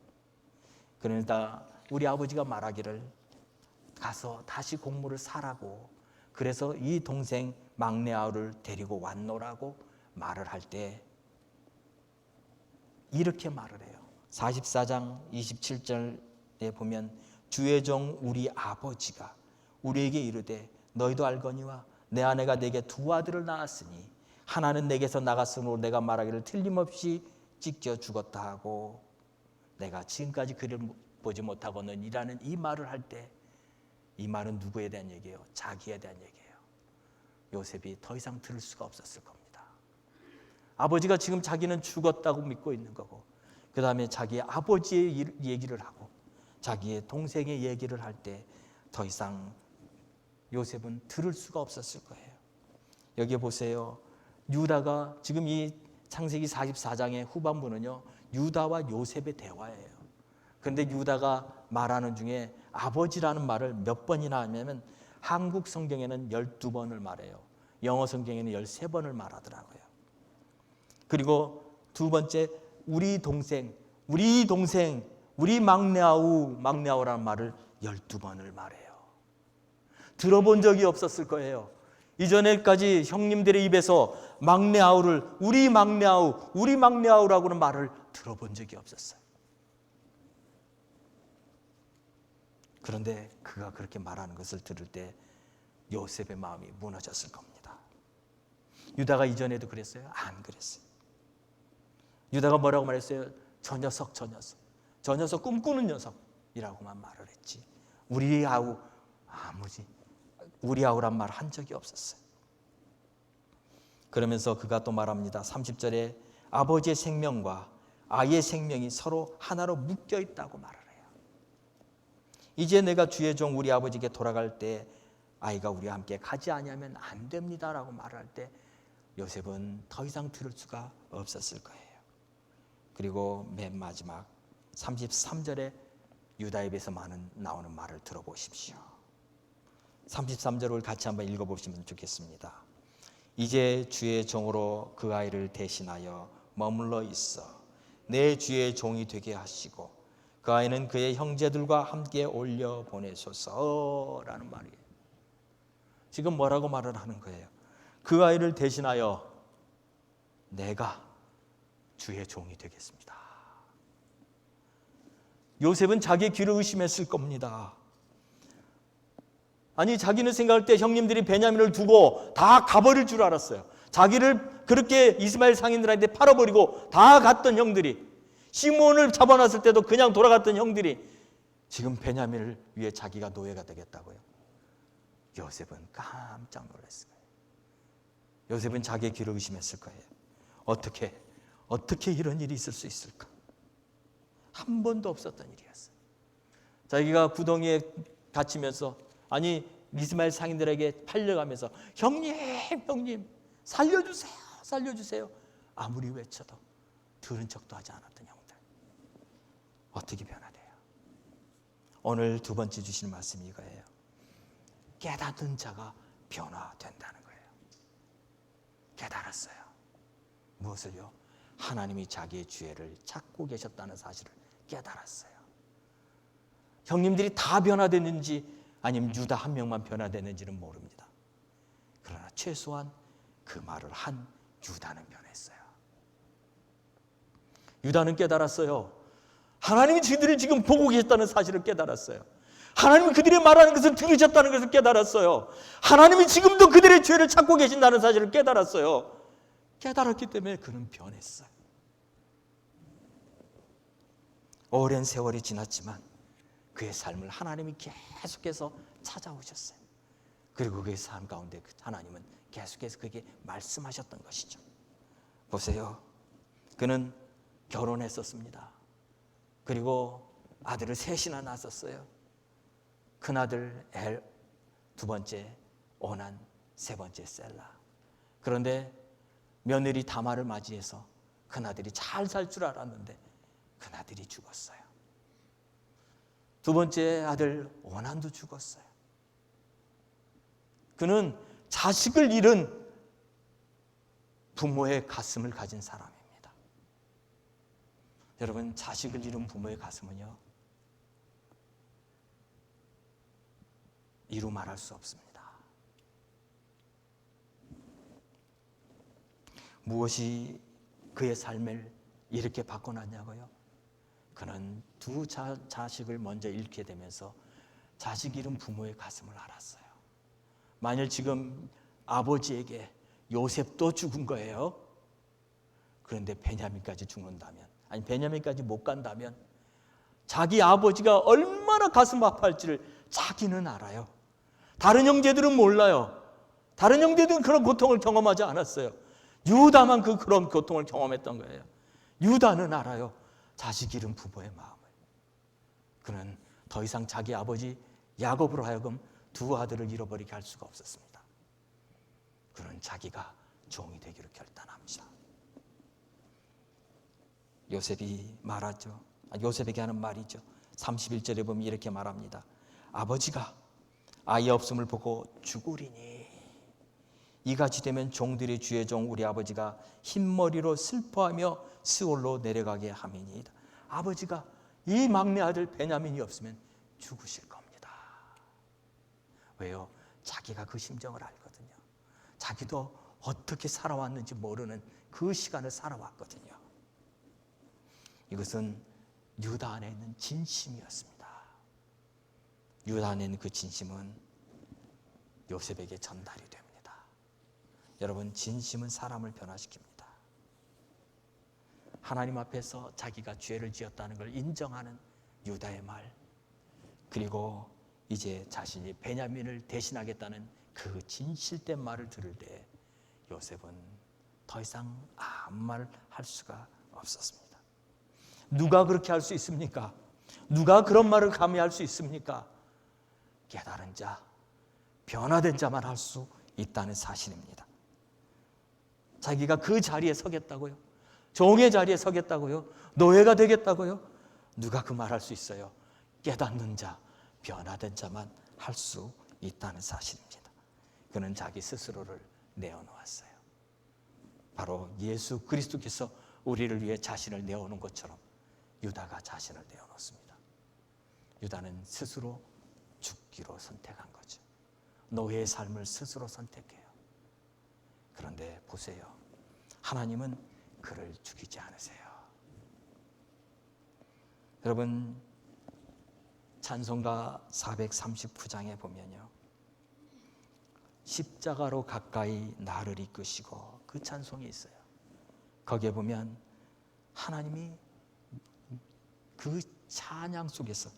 그러니까 우리 아버지가 말하기를 가서 다시 공물을 사라고, 그래서 이 동생 막내 아우를 데리고 왔노라고 말을 할 때 이렇게 말을 해요. 44장 27절에 보면 주의 종 우리 아버지가 우리에게 이르되 너희도 알거니와 내 아내가 내게 두 아들을 낳았으니 하나는 내게서 나갔으므로 내가 말하기를 틀림없이 찢겨 죽었다 하고 내가 지금까지 그를 보지 못하고는 이라는 이 말을 할 때, 이 말은 누구에 대한 얘기예요? 자기에 대한 얘기예요. 요셉이 더 이상 들을 수가 없었을 겁니다. 아버지가 지금 자기는 죽었다고 믿고 있는 거고, 그 다음에 자기의 아버지의 얘기를 하고 자기의 동생의 얘기를 할 때 더 이상 요셉은 들을 수가 없었을 거예요. 여기 보세요. 유다가 지금 이 창세기 44장의 후반부는요, 유다와 요셉의 대화예요. 그런데 유다가 말하는 중에 아버지라는 말을 몇 번이나 하냐면 한국 성경에는 12번을 말해요. 영어 성경에는 13번을 말하더라고요. 그리고 두 번째, 우리 동생, 우리 막내아우라는 말을 12번을 말해요. 들어본 적이 없었을 거예요. 이전에까지 형님들의 입에서 우리 막내아우라고는 말을 들어본 적이 없었어요. 그런데 그가 그렇게 말하는 것을 들을 때 요셉의 마음이 무너졌을 겁니다. 유다가 이전에도 그랬어요? 안 그랬어요. 유다가 뭐라고 말했어요? 저 녀석 꿈꾸는 녀석이라고만 말을 했지, 우리 아우란 말 한 적이 없었어요. 그러면서 그가 또 말합니다. 30절에 아버지의 생명과 아이의 생명이 서로 하나로 묶여 있다고 말을 해요. 이제 내가 주의 종 우리 아버지께 돌아갈 때 아이가 우리와 함께 가지 아니하면 안 됩니다라고 말할 때 요셉은 더 이상 들을 수가 없었을 거예요. 그리고 맨 마지막 33절에 유다에 입에서 나오는 말을 들어보십시오. 33절을 같이 한번 읽어보시면 좋겠습니다. 이제 주의 종으로 그 아이를 대신하여 머물러 있어 내 주의 종이 되게 하시고 그 아이는 그의 형제들과 함께 올려 보내소서라는 말이에요. 지금 뭐라고 말을 하는 거예요? 그 아이를 대신하여 내가 주의 종이 되겠습니다. 요셉은 자기의 귀를 의심했을 겁니다. 아니, 자기는 생각할 때 형님들이 베냐민을 두고 다 가버릴 줄 알았어요. 자기를 그렇게 이스마엘 상인들한테 팔아버리고 다 갔던 형들이, 시므온을 잡아놨을 때도 그냥 돌아갔던 형들이 지금 베냐민을 위해 자기가 노예가 되겠다고요. 요셉은 깜짝 놀랐을 거예요. 요셉은 자기의 귀를 의심했을 거예요. 어떻게 이런 일이 있을 수 있을까? 한 번도 없었던 일이었어요. 자기가 구덩이에 갇히면서, 아니 이스마엘 상인들에게 팔려가면서 형님 살려주세요 아무리 외쳐도 들은 척도 하지 않았던 형들, 어떻게 변화돼요? 오늘 두 번째 주시는 말씀이 이거예요. 깨닫는 자가 변화된다는 거예요. 깨달았어요. 무엇을요? 하나님이 자기의 죄를 찾고 계셨다는 사실을 깨달았어요. 형님들이 다 변화됐는지 아니면 유다 한 명만 변화됐는지는 모릅니다. 그러나 최소한 그 말을 한 유다는 변했어요. 유다는 깨달았어요. 하나님이 그들을 지금 보고 계셨다는 사실을 깨달았어요. 하나님이 그들이 말하는 것을 들으셨다는 것을 깨달았어요. 하나님이 지금도 그들의 죄를 찾고 계신다는 사실을 깨달았어요. 깨달았기 때문에 그는 변했어요. 오랜 세월이 지났지만 그의 삶을 하나님이 계속해서 찾아오셨어요. 그리고 그의 삶 가운데 하나님은 계속해서 그에게 말씀하셨던 것이죠. 보세요. 그는 결혼했었습니다. 그리고 아들을 셋이나 낳았었어요. 큰아들 엘, 두 번째 오난, 세 번째 셀라. 그런데 며느리 다말을 맞이해서 큰아들이 잘 살 줄 알았는데 큰아들이 죽었어요. 두 번째 아들 오난도 죽었어요. 그는 자식을 잃은 부모의 가슴을 가진 사람입니다. 여러분, 자식을 잃은 부모의 가슴은요, 이루 말할 수 없습니다. 무엇이 그의 삶을 이렇게 바꿔놨냐고요? 그는 두 자식을 먼저 잃게 되면서 자식 잃은 부모의 가슴을 알았어요. 만일 지금 아버지에게 요셉도 죽은 거예요. 그런데 베냐민까지 죽는다면, 아니 베냐민까지 못 간다면 자기 아버지가 얼마나 가슴 아파할지를 자기는 알아요. 다른 형제들은 몰라요. 다른 형제들은 그런 고통을 경험하지 않았어요. 유다만 그런 고통을 경험했던 거예요. 유다는 알아요. 자식 잃은 부모의 마음을. 그는 더 이상 자기 아버지 야곱으로 하여금 두 아들을 잃어버리게 할 수가 없었습니다. 그는 자기가 종이 되기로 결단합니다. 요셉이 말하죠. 요셉에게 하는 말이죠. 31절에 보면 이렇게 말합니다. 아버지가 아이 없음을 보고 죽으리니 이같이 되면 종들이 주의 종 우리 아버지가 흰머리로 슬퍼하며 스올로 내려가게 함이니이다. 아버지가 이 막내 아들 베냐민이 없으면 죽으실 겁니다. 왜요? 자기가 그 심정을 알거든요. 자기도 어떻게 살아왔는지 모르는 그 시간을 살아왔거든요. 이것은 유다 안에 있는 진심이었습니다. 유다 안에 있는 그 진심은 요셉에게 전달이 됩니다. 여러분, 진심은 사람을 변화시킵니다. 하나님 앞에서 자기가 죄를 지었다는 걸 인정하는 유다의 말, 그리고 이제 자신이 베냐민을 대신하겠다는 그 진실된 말을 들을 때 요셉은 더 이상 아무 말을 할 수가 없었습니다. 누가 그렇게 할 수 있습니까? 누가 그런 말을 감히 할 수 있습니까? 깨달은 자, 변화된 자만 할 수 있다는 사실입니다. 자기가 그 자리에 서겠다고요? 종의 자리에 서겠다고요? 노예가 되겠다고요? 누가 그 말 할 수 있어요? 깨닫는 자, 변화된 자만 할 수 있다는 사실입니다. 그는 자기 스스로를 내어놓았어요. 바로 예수 그리스도께서 우리를 위해 자신을 내어놓은 것처럼 유다가 자신을 내어놓습니다. 유다는 스스로 죽기로 선택한 거죠. 노예의 삶을 스스로 선택해요. 그런데 보세요. 하나님은 그를 죽이지 않으세요. 여러분, 찬송가 439장에 보면요, 십자가로 가까이 나를 이끄시고, 그 찬송이 있어요. 거기에 보면 하나님이 그 찬양 속에서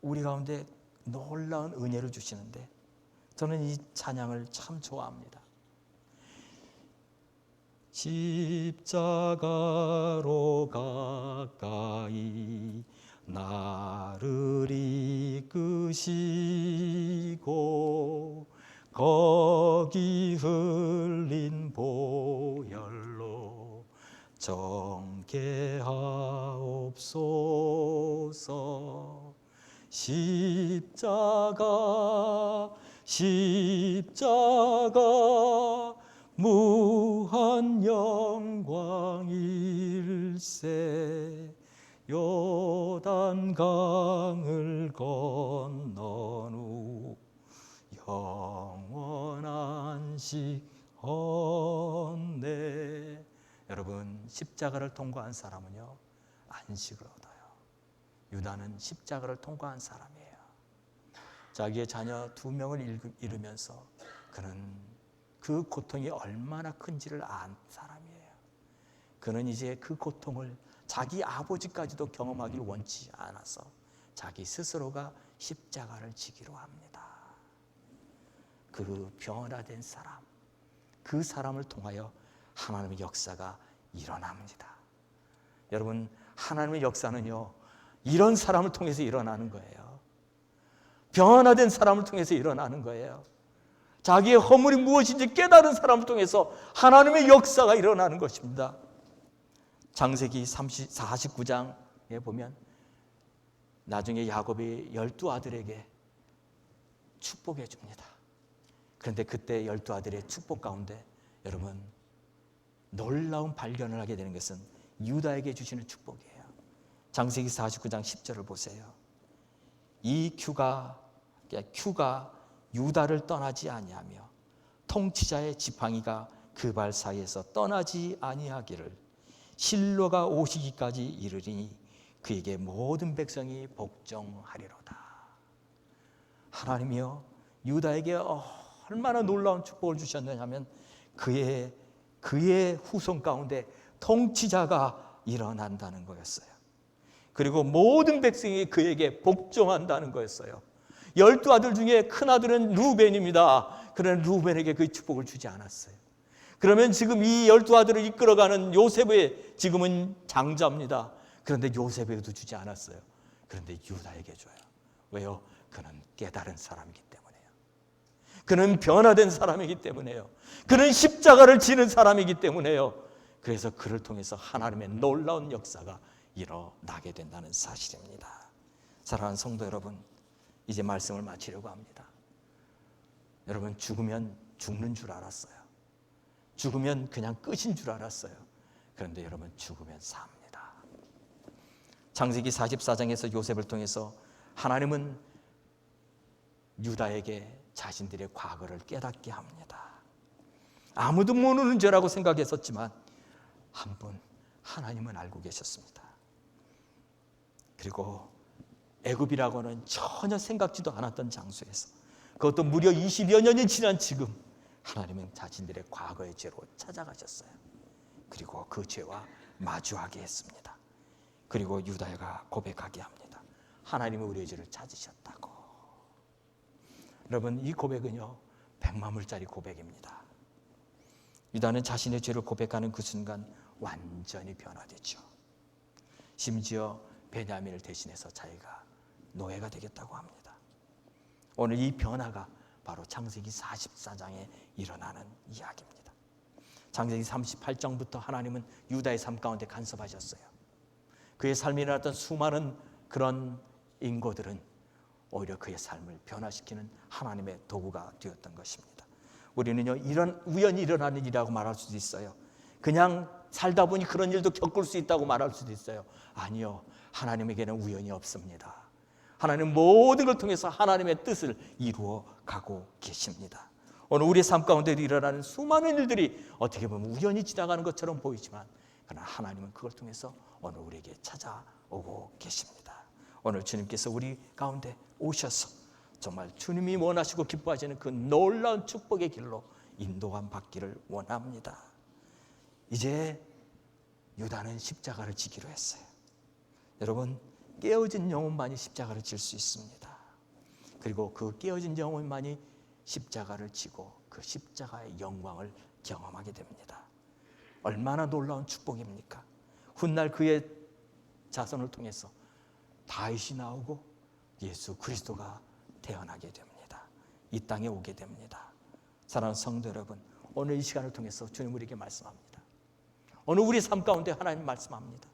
우리 가운데 놀라운 은혜를 주시는데, 저는 이 찬양을 참 좋아합니다. 십자가로 가까이 나를 이끄시고 거기 흘린 보혈로 정케하옵소서. 십자가 무한 영광일세. 요단강을 건넌 후 영원한 시언네. 여러분, 십자가를 통과한 사람은요, 안식을 얻어요. 유다는 십자가를 통과한 사람이에요. 자기의 자녀 2명을 잃으면서 그는 그 고통이 얼마나 큰지를 안 사람이에요. 그는 이제 그 고통을 자기 아버지까지도 경험하기를 원치 않아서 자기 스스로가 십자가를 지기로 합니다. 그 변화된 사람, 그 사람을 통하여 하나님의 역사가 일어납니다. 여러분, 하나님의 역사는요, 이런 사람을 통해서 일어나는 거예요. 변화된 사람을 통해서 일어나는 거예요. 자기의 허물이 무엇인지 깨달은 사람을 통해서 하나님의 역사가 일어나는 것입니다. 창세기 49장에 보면 나중에 야곱이 12아들에게 축복해 줍니다. 그런데 그때 12아들의 축복 가운데 여러분, 놀라운 발견을 하게 되는 것은 유다에게 주시는 축복이에요. 창세기 49장 10절을 보세요. 이 큐가 유다를 떠나지 아니하며 통치자의 지팡이가 그 발 사이에서 떠나지 아니하기를 실로가 오시기까지 이르리니 그에게 모든 백성이 복종하리로다. 하나님이요, 유다에게 얼마나 놀라운 축복을 주셨느냐면 그의 후손 가운데 통치자가 일어난다는 거였어요. 그리고 모든 백성이 그에게 복종한다는 거였어요. 12아들 중에 큰아들은 루벤입니다. 그러나 루벤에게 그 축복을 주지 않았어요. 그러면 지금 이 12아들을 이끌어가는 요셉의 지금은 장자입니다. 그런데 요셉에게도 주지 않았어요. 그런데 유다에게 줘요. 왜요? 그는 깨달은 사람이기 때문에요. 그는 변화된 사람이기 때문에요. 그는 십자가를 지는 사람이기 때문에요. 그래서 그를 통해서 하나님의 놀라운 역사가 일어나게 된다는 사실입니다. 사랑하는 성도 여러분, 이제 말씀을 마치려고 합니다. 여러분, 죽으면 죽는 줄 알았어요. 죽으면 그냥 끝인 줄 알았어요. 그런데 여러분, 죽으면 삽니다. 창세기 44장에서 요셉을 통해서 하나님은 유다에게 자신들의 과거를 깨닫게 합니다. 아무도 모르는 죄라고 생각했었지만 한 분 하나님은 알고 계셨습니다. 그리고 애굽이라고는 전혀 생각지도 않았던 장소에서, 그것도 무려 20여 년이 지난 지금 하나님은 자신들의 과거의 죄로 찾아가셨어요. 그리고 그 죄와 마주하게 했습니다. 그리고 유다가 고백하게 합니다. 하나님은 우리의 죄를 찾으셨다고. 여러분, 이 고백은요, 100만불짜리 고백입니다. 유다는 자신의 죄를 고백하는 그 순간 완전히 변화되죠. 심지어 베냐민을 대신해서 자기가 노예가 되겠다고 합니다. 오늘 이 변화가 바로 창세기 44장에 일어나는 이야기입니다. 창세기 38장부터 하나님은 유다의 삶 가운데 간섭하셨어요. 그의 삶에 일어났던 수많은 그런 인고들은 오히려 그의 삶을 변화시키는 하나님의 도구가 되었던 것입니다. 우리는요, 이런 우연히 일어나는 일이라고 말할 수도 있어요. 그냥 살다 보니 그런 일도 겪을 수 있다고 말할 수도 있어요. 아니요, 하나님에게는 우연이 없습니다. 하나님은 모든 걸 통해서 하나님의 뜻을 이루어 가고 계십니다. 오늘 우리의 삶 가운데도 일어나는 수많은 일들이 어떻게 보면 우연히 지나가는 것처럼 보이지만, 그러나 하나님은 그걸 통해서 오늘 우리에게 찾아오고 계십니다. 오늘 주님께서 우리 가운데 오셔서 정말 주님이 원하시고 기뻐하시는 그 놀라운 축복의 길로 인도함 받기를 원합니다. 이제 유다는 십자가를 지기로 했어요. 여러분, 깨어진 영혼만이 십자가를 질 수 있습니다. 그리고 그 깨어진 영혼만이 십자가를 지고 그 십자가의 영광을 경험하게 됩니다. 얼마나 놀라운 축복입니까? 훗날 그의 자손을 통해서 다윗이 나오고 예수 그리스도가 태어나게 됩니다. 이 땅에 오게 됩니다. 사랑하는 성도 여러분, 오늘 이 시간을 통해서 주님 우리에게 말씀합니다. 오늘 우리 삶 가운데 하나님 말씀합니다.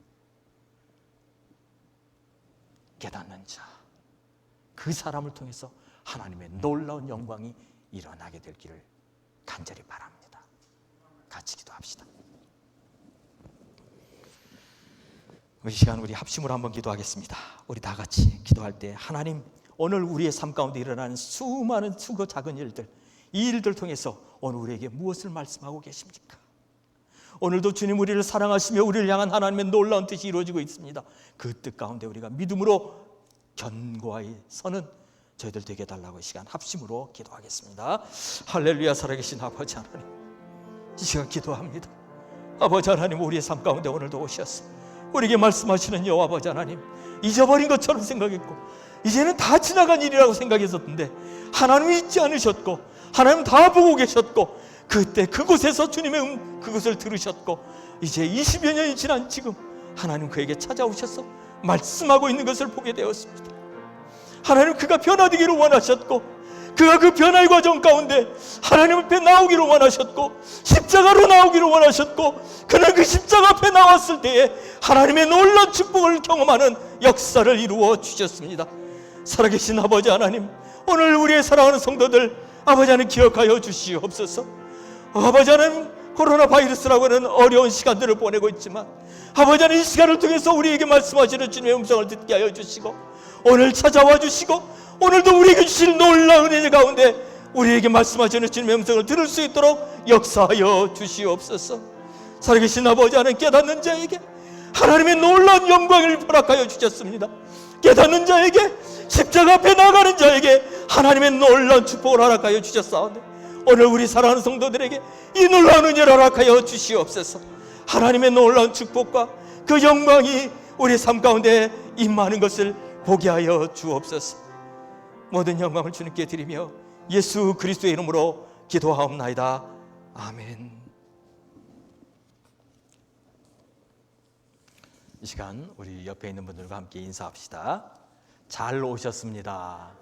깨닫는 자, 그 사람을 통해서 하나님의 놀라운 영광이 일어나게 될 길을 간절히 바랍니다. 같이 기도합시다. 이 시간 우리 합심으로 한번 기도하겠습니다. 우리 다 같이 기도할 때, 하나님, 오늘 우리의 삶 가운데 일어나는 수많은 크고 작은 일들, 이 일들 통해서 오늘 우리에게 무엇을 말씀하고 계십니까? 오늘도 주님 우리를 사랑하시며 우리를 향한 하나님의 놀라운 뜻이 이루어지고 있습니다. 그 뜻 가운데 우리가 믿음으로 견고하게 서는 저희들 되게 해달라고 이 시간 합심으로 기도하겠습니다. 할렐루야. 살아계신 아버지 하나님, 이 시간 기도합니다. 아버지 하나님, 우리의 삶 가운데 오늘도 오셔서 우리에게 말씀하시는 여호와 아버지 하나님, 잊어버린 것처럼 생각했고 이제는 다 지나간 일이라고 생각했었는데 하나님이 잊지 않으셨고 하나님 다 보고 계셨고 그때 그곳에서 주님의 그것을 들으셨고 이제 20여 년이 지난 지금 하나님 그에게 찾아오셔서 말씀하고 있는 것을 보게 되었습니다. 하나님 그가 변화되기를 원하셨고 그가 그 변화의 과정 가운데 하나님 앞에 나오기를 원하셨고 십자가로 나오기를 원하셨고 그는 그 십자가 앞에 나왔을 때에 하나님의 놀라운 축복을 경험하는 역사를 이루어 주셨습니다. 살아계신 아버지 하나님, 오늘 우리의 사랑하는 성도들 아버지 하나님 기억하여 주시옵소서. 아버지 하나님, 코로나 바이러스라고 하는 어려운 시간들을 보내고 있지만 아버지 하나님 이 시간을 통해서 우리에게 말씀하시는 주님의 음성을 듣게 하여 주시고 오늘 찾아와 주시고 오늘도 우리에게 주실 놀라운 은혜 가운데 우리에게 말씀하시는 주님의 음성을 들을 수 있도록 역사하여 주시옵소서. 살아계신 아버지 하나님, 깨닫는 자에게 하나님의 놀라운 영광을 허락하여 주셨습니다. 깨닫는 자에게, 십자가 앞에 나가는 자에게 하나님의 놀라운 축복을 허락하여 주셨사오니 오늘 우리 사랑하는 성도들에게 이 놀라운 은혜를 허락하여 주시옵소서. 하나님의 놀라운 축복과 그 영광이 우리 삶 가운데 임하는 것을 보게 하여 주옵소서. 모든 영광을 주님께 드리며 예수 그리스도의 이름으로 기도하옵나이다. 아멘. 이 시간 우리 옆에 있는 분들과 함께 인사합시다. 잘 오셨습니다.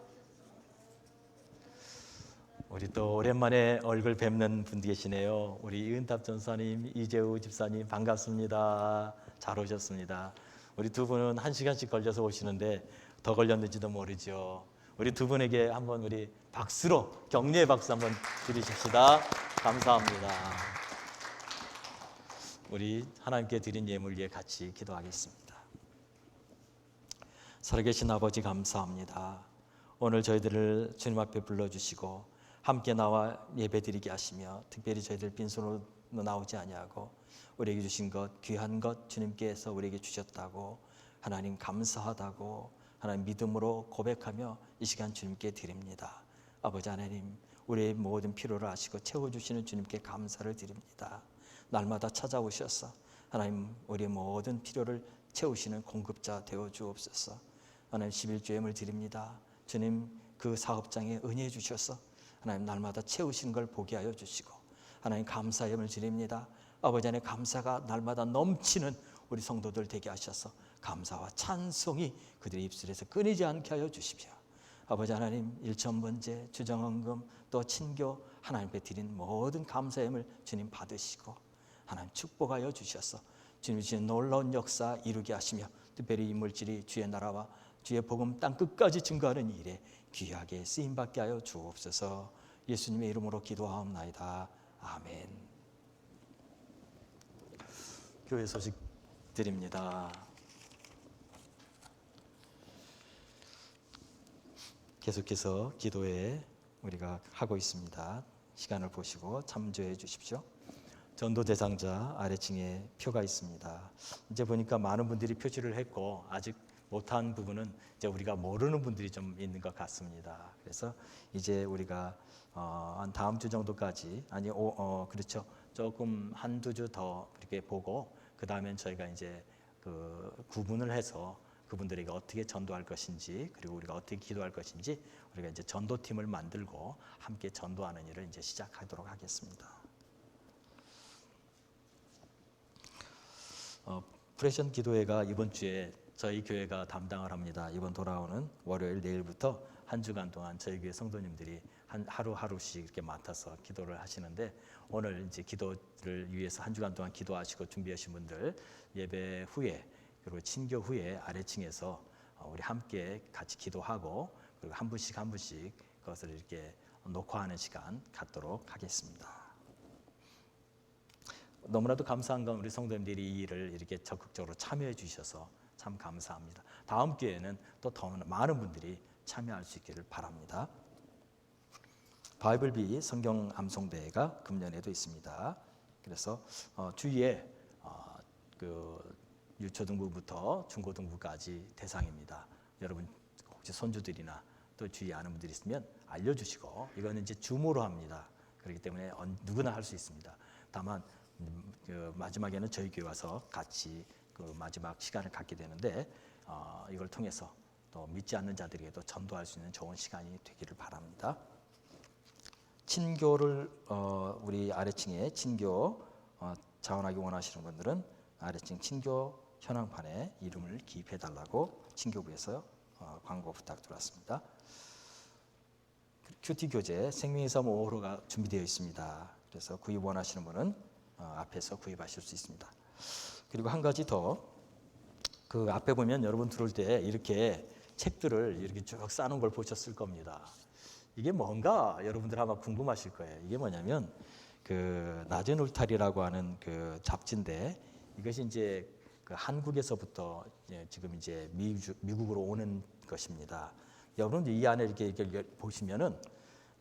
우리 또 오랜만에 얼굴 뵙는 분 계시네요. 우리 은탑 전사님, 이재우 집사님 반갑습니다. 잘 오셨습니다. 우리 두 분은 1시간씩 걸려서 오시는데 더 걸렸는지도 모르죠. 우리 두 분에게 한번 우리 박수로 격려의 박수 한번 드리십시다. 감사합니다. 우리 하나님께 드린 예물 위에 같이 기도하겠습니다. 살아계신 아버지 감사합니다. 오늘 저희들을 주님 앞에 불러주시고 함께 나와 예배드리게 하시며 특별히 저희들 빈손으로 나오지 아니하고 우리에게 주신 것, 귀한 것 주님께서 우리에게 주셨다고 하나님 감사하다고 하나님 믿음으로 고백하며 이 시간 주님께 드립니다. 아버지 하나님, 우리의 모든 필요를 아시고 채워주시는 주님께 감사를 드립니다. 날마다 찾아오셔서 하나님 우리의 모든 필요를 채우시는 공급자 되어 주옵소서. 하나님 11조 예물 드립니다. 주님 그 사업장에 은혜해 주셔서 하나님 날마다 채우시는 걸 보게 하여 주시고 하나님 감사 예물 드립니다. 아버지 하나님 감사가 날마다 넘치는 우리 성도들 되게 하셔서 감사와 찬송이 그들의 입술에서 끊이지 않게 하여 주십시오. 아버지 하나님 일천번제, 주정헌금 또 친교 하나님께 드린 모든 감사함을 주님 받으시고 하나님 축복하여 주셔서 주님 주신 놀라운 역사 이루게 하시며 특별히 이 물질이 주의 나라와 주의 복음 땅 끝까지 증거하는 일에 귀하게 쓰임받게 하여 주옵소서. 예수님의 이름으로 기도하옵나이다. 아멘. 교회 소식 드립니다. 계속해서 기도에 우리가 하고 있습니다. 시간을 보시고 참조해 주십시오. 전도 대상자 아래층에 표가 있습니다. 이제 보니까 많은 분들이 표시를 했고 아직 못한 부분은 이제 우리가 모르는 분들이 좀 있는 것 같습니다. 그래서 이제 우리가 한 다음 주 정도까지 그렇죠. 조금 한두 주 더 이렇게 보고 그 다음엔 저희가 이제 그 구분을 해서 그분들에게 어떻게 전도할 것인지 그리고 우리가 어떻게 기도할 것인지 우리가 이제 전도팀을 만들고 함께 전도하는 일을 이제 시작하도록 하겠습니다. 프레션 기도회가 이번 주에 저희 교회가 담당을 합니다. 이번 돌아오는 월요일 내일부터 한 주간 동안 저희 교회 성도님들이 하루하루씩 이렇게 맡아서 기도를 하시는데 오늘 이제 기도를 위해서 한 주간 동안 기도하시고 준비하신 분들 예배 후에 그리고 친교 후에 아래층에서 우리 함께 같이 기도하고 그리고 한 분씩 그것을 이렇게 녹화하는 시간 갖도록 하겠습니다. 너무나도 감사한 건 우리 성도님들이 이 일을 이렇게 적극적으로 참여해 주셔서 참 감사합니다. 다음 기회에는 또 더 많은 분들이 참여할 수 있기를 바랍니다. 바이블비 성경 암송대회가 금년에도 있습니다. 그래서 주위에 그 유초등부부터 중고등부까지 대상입니다. 여러분 혹시 손주들이나 또 주위에 아는 분들이 있으면 알려주시고 이거는 이제 줌으로 합니다. 그렇기 때문에 누구나 할 수 있습니다. 다만 그 마지막에는 저희 교회 와서 같이 그 마지막 시간을 갖게 되는데 이걸 통해서 또 믿지 않는 자들에게도 전도할 수 있는 좋은 시간이 되기를 바랍니다. 친교를 우리 아래층에 친교 자원하기 원하시는 분들은 아래층 친교 현황판에 이름을 기입해 달라고 친교부에서 광고 부탁드렸습니다. 큐티 교재 생명의 삶 5호로가 준비되어 있습니다. 그래서 구입 원하시는 분은 앞에서 구입하실 수 있습니다. 그리고 한 가지 더, 그 앞에 보면 여러분 들어올 때 이렇게 책들을 이렇게 쭉 쌓는 걸 보셨을 겁니다. 이게 뭔가 여러분들 아마 궁금하실 거예요. 이게 뭐냐면 그 낮은 울타리라고 하는 그 잡지인데, 이것이 이제 그 한국에서부터 지금 이제 미국으로 오는 것입니다. 여러분 이 안에 이렇게 보시면은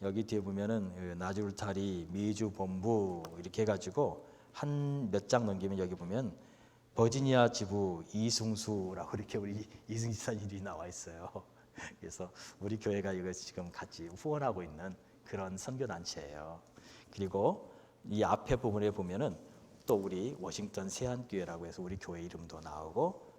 여기 뒤에 보면은 그 낮은 울타리 미주 본부 이렇게 해가지고 한 몇 장 넘기면 여기 보면 버지니아 지부 이승수라고 이렇게 우리 이승 지사님이 나와 있어요. 그래서 우리 교회가 이거 지금 같이 후원하고 있는 그런 선교 단체예요. 그리고 이 앞에 부분에 보면은 또 우리 워싱턴 세안교회라고 해서 우리 교회 이름도 나오고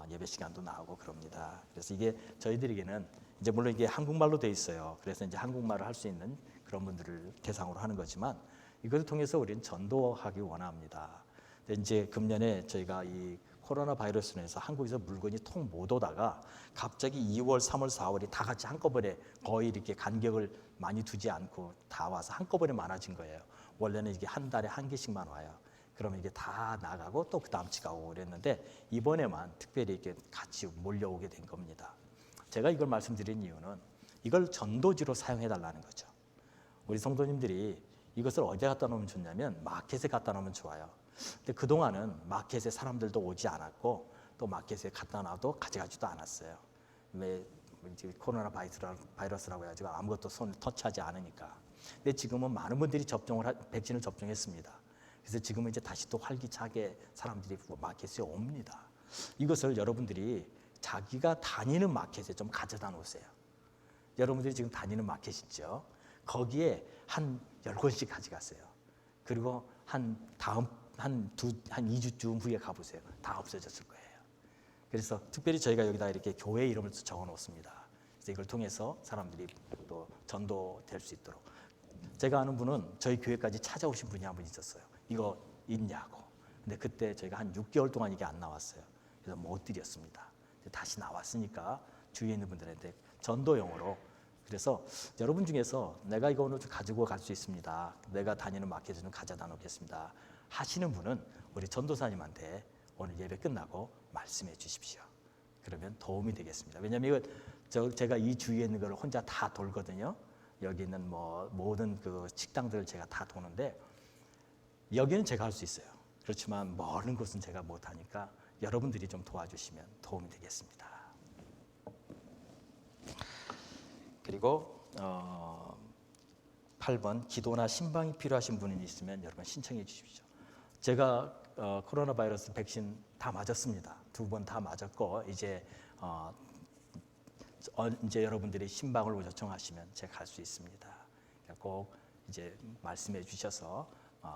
예배 시간도 나오고 그럽니다. 그래서 이게 저희들에게는 이제 물론 이게 한국말로 돼 있어요. 그래서 이제 한국말을 할 수 있는 그런 분들을 대상으로 하는 거지만 이것을 통해서 우리는 전도하기 원합니다. 근데 이제 금년에 저희가 이 코로나 바이러스로 인해서 한국에서 물건이 통 못 오다가 갑자기 2월, 3월, 4월이 다 같이 한꺼번에 거의 이렇게 간격을 많이 두지 않고 다 와서 한꺼번에 많아진 거예요. 원래는 이게 한 달에 한 개씩만 와요. 그러면 이게 다 나가고 또 그 다음 주가 오고 그랬는데 이번에만 특별히 이렇게 같이 몰려오게 된 겁니다. 제가 이걸 말씀드린 이유는 이걸 전도지로 사용해 달라는 거죠. 우리 성도님들이 이것을 어디에 갖다 놓으면 좋냐면 마켓에 갖다 놓으면 좋아요. 근데 그동안은 마켓에 사람들도 오지 않았고 또 마켓에 갖다 놔도 가져가지도 않았어요. 왜 이제 코로나 바이러스라고 해가지고 아무것도 손을 터치하지 않으니까. 근데 지금은 많은 분들이 백신을 접종했습니다. 그래서 지금은 이제 다시 또 활기차게 사람들이 마켓에 옵니다. 이것을 여러분들이 자기가 다니는 마켓에 좀 가져다 놓으세요. 여러분들이 지금 다니는 마켓 있죠? 거기에 한 10권씩 가져가세요. 그리고 한 2주쯤 후에 가보세요. 다 없어졌을 거예요. 그래서 특별히 저희가 여기다 이렇게 교회 이름을 적어 놓습니다. 그래서 이걸 통해서 사람들이 또 전도될 수 있도록. 제가 아는 분은 저희 교회까지 찾아오신 분이 한 분 있었어요. 이거 있냐고. 근데 그때 저희가 한 6개월 동안 이게 안 나왔어요. 그래서 못 드렸습니다. 다시 나왔으니까 주위에 있는 분들한테 전도용으로. 그래서 여러분 중에서 내가 이거 오늘 좀 가지고 갈 수 있습니다. 내가 다니는 마켓에 좀 가져다 놓겠습니다. 하시는 분은 우리 전도사님한테 오늘 예배 끝나고 말씀해 주십시오. 그러면 도움이 되겠습니다. 왜냐하면 이거 제가 이 주위에 있는 걸 혼자 다 돌거든요. 여기 있는 뭐 모든 그 식당들을 제가 다 도는데 여기는 제가 할 수 있어요. 그렇지만 멀은 곳은 제가 못 하니까 여러분들이 좀 도와주시면 도움이 되겠습니다. 그리고 8번 기도나 신방이 필요하신 분이 있으면 여러분 신청해 주십시오. 제가 코로나 바이러스 백신 다 맞았습니다. 2번 다 맞았고 이제 여러분들이 신방을 요청하시면 제가 갈 수 있습니다. 꼭 이제 말씀해 주셔서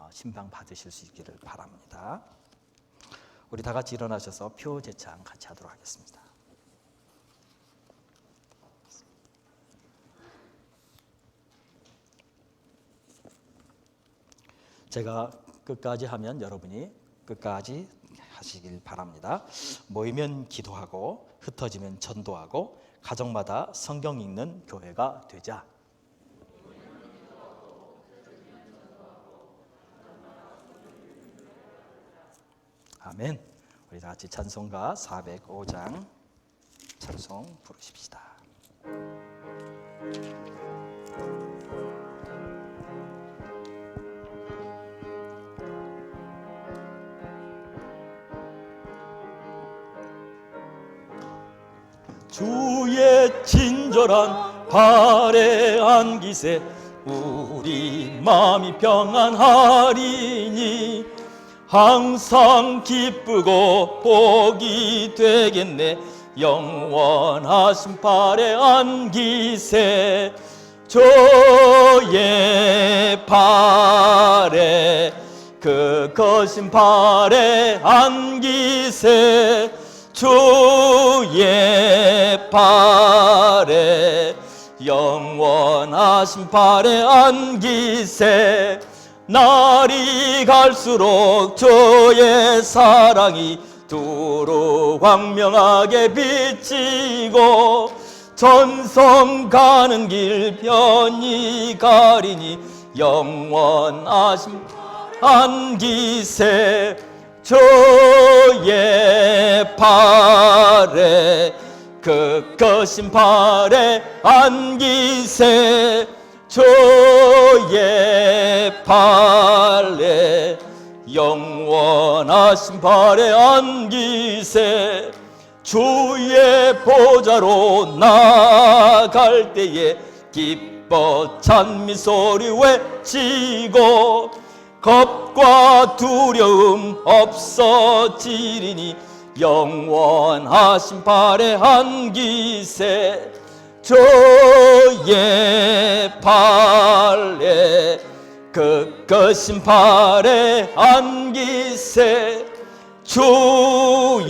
신방 받으실 수 있기를 바랍니다. 우리 다 같이 일어나셔서 표 제창 같이 하도록 하겠습니다. 제가 끝까지 하면 여러분이 끝까지 하시길 바랍니다. 모이면 기도하고 흩어지면 전도하고 가정마다 성경 읽는 교회가 되자. 아멘. 우리 다 같이 찬송가 405장 찬송 부르십시다. 주의 친절한 발에 안기세 우리 마음이 평안하리니 항상 기쁘고 복이 되겠네 영원하신 발에 안기세 주의 발에 그 거신 발에 안기세 주의 발에 영원하신 발에 안기세. 날이 갈수록 주의 사랑이 두루 광명하게 비치고 전성 가는 길 편히 가리니 영원하신 안기세. 주의 발에 그 거신 발에 안기세. 주의 발에 영원하신 발에 안기세. 주의 보좌로 나갈 때에 기뻐 찬미 소리 외치고 겁과 두려움 없어지리니 영원하신 발에 안기세. 주의 발에 그 거신 발에 안기세. 주의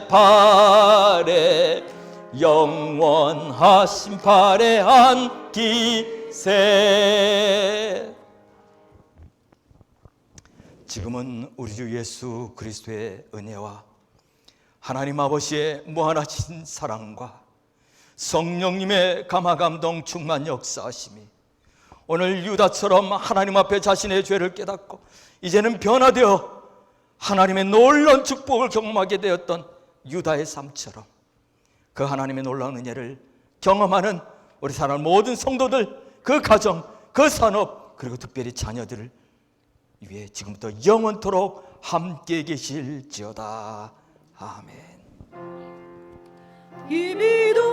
발에 영원하신 발에 안기세. 지금은 우리 주 예수 그리스도의 은혜와 하나님 아버지의 무한하신 사랑과 성령님의 감화감동 충만 역사하심이 오늘 유다처럼 하나님 앞에 자신의 죄를 깨닫고 이제는 변화되어 하나님의 놀라운 축복을 경험하게 되었던 유다의 삶처럼 그 하나님의 놀라운 은혜를 경험하는 우리 사랑하는 모든 성도들, 그 가정, 그 산업, 그리고 특별히 자녀들을 위해 지금부터 영원토록 함께 계실지어다. 아멘. 이 믿음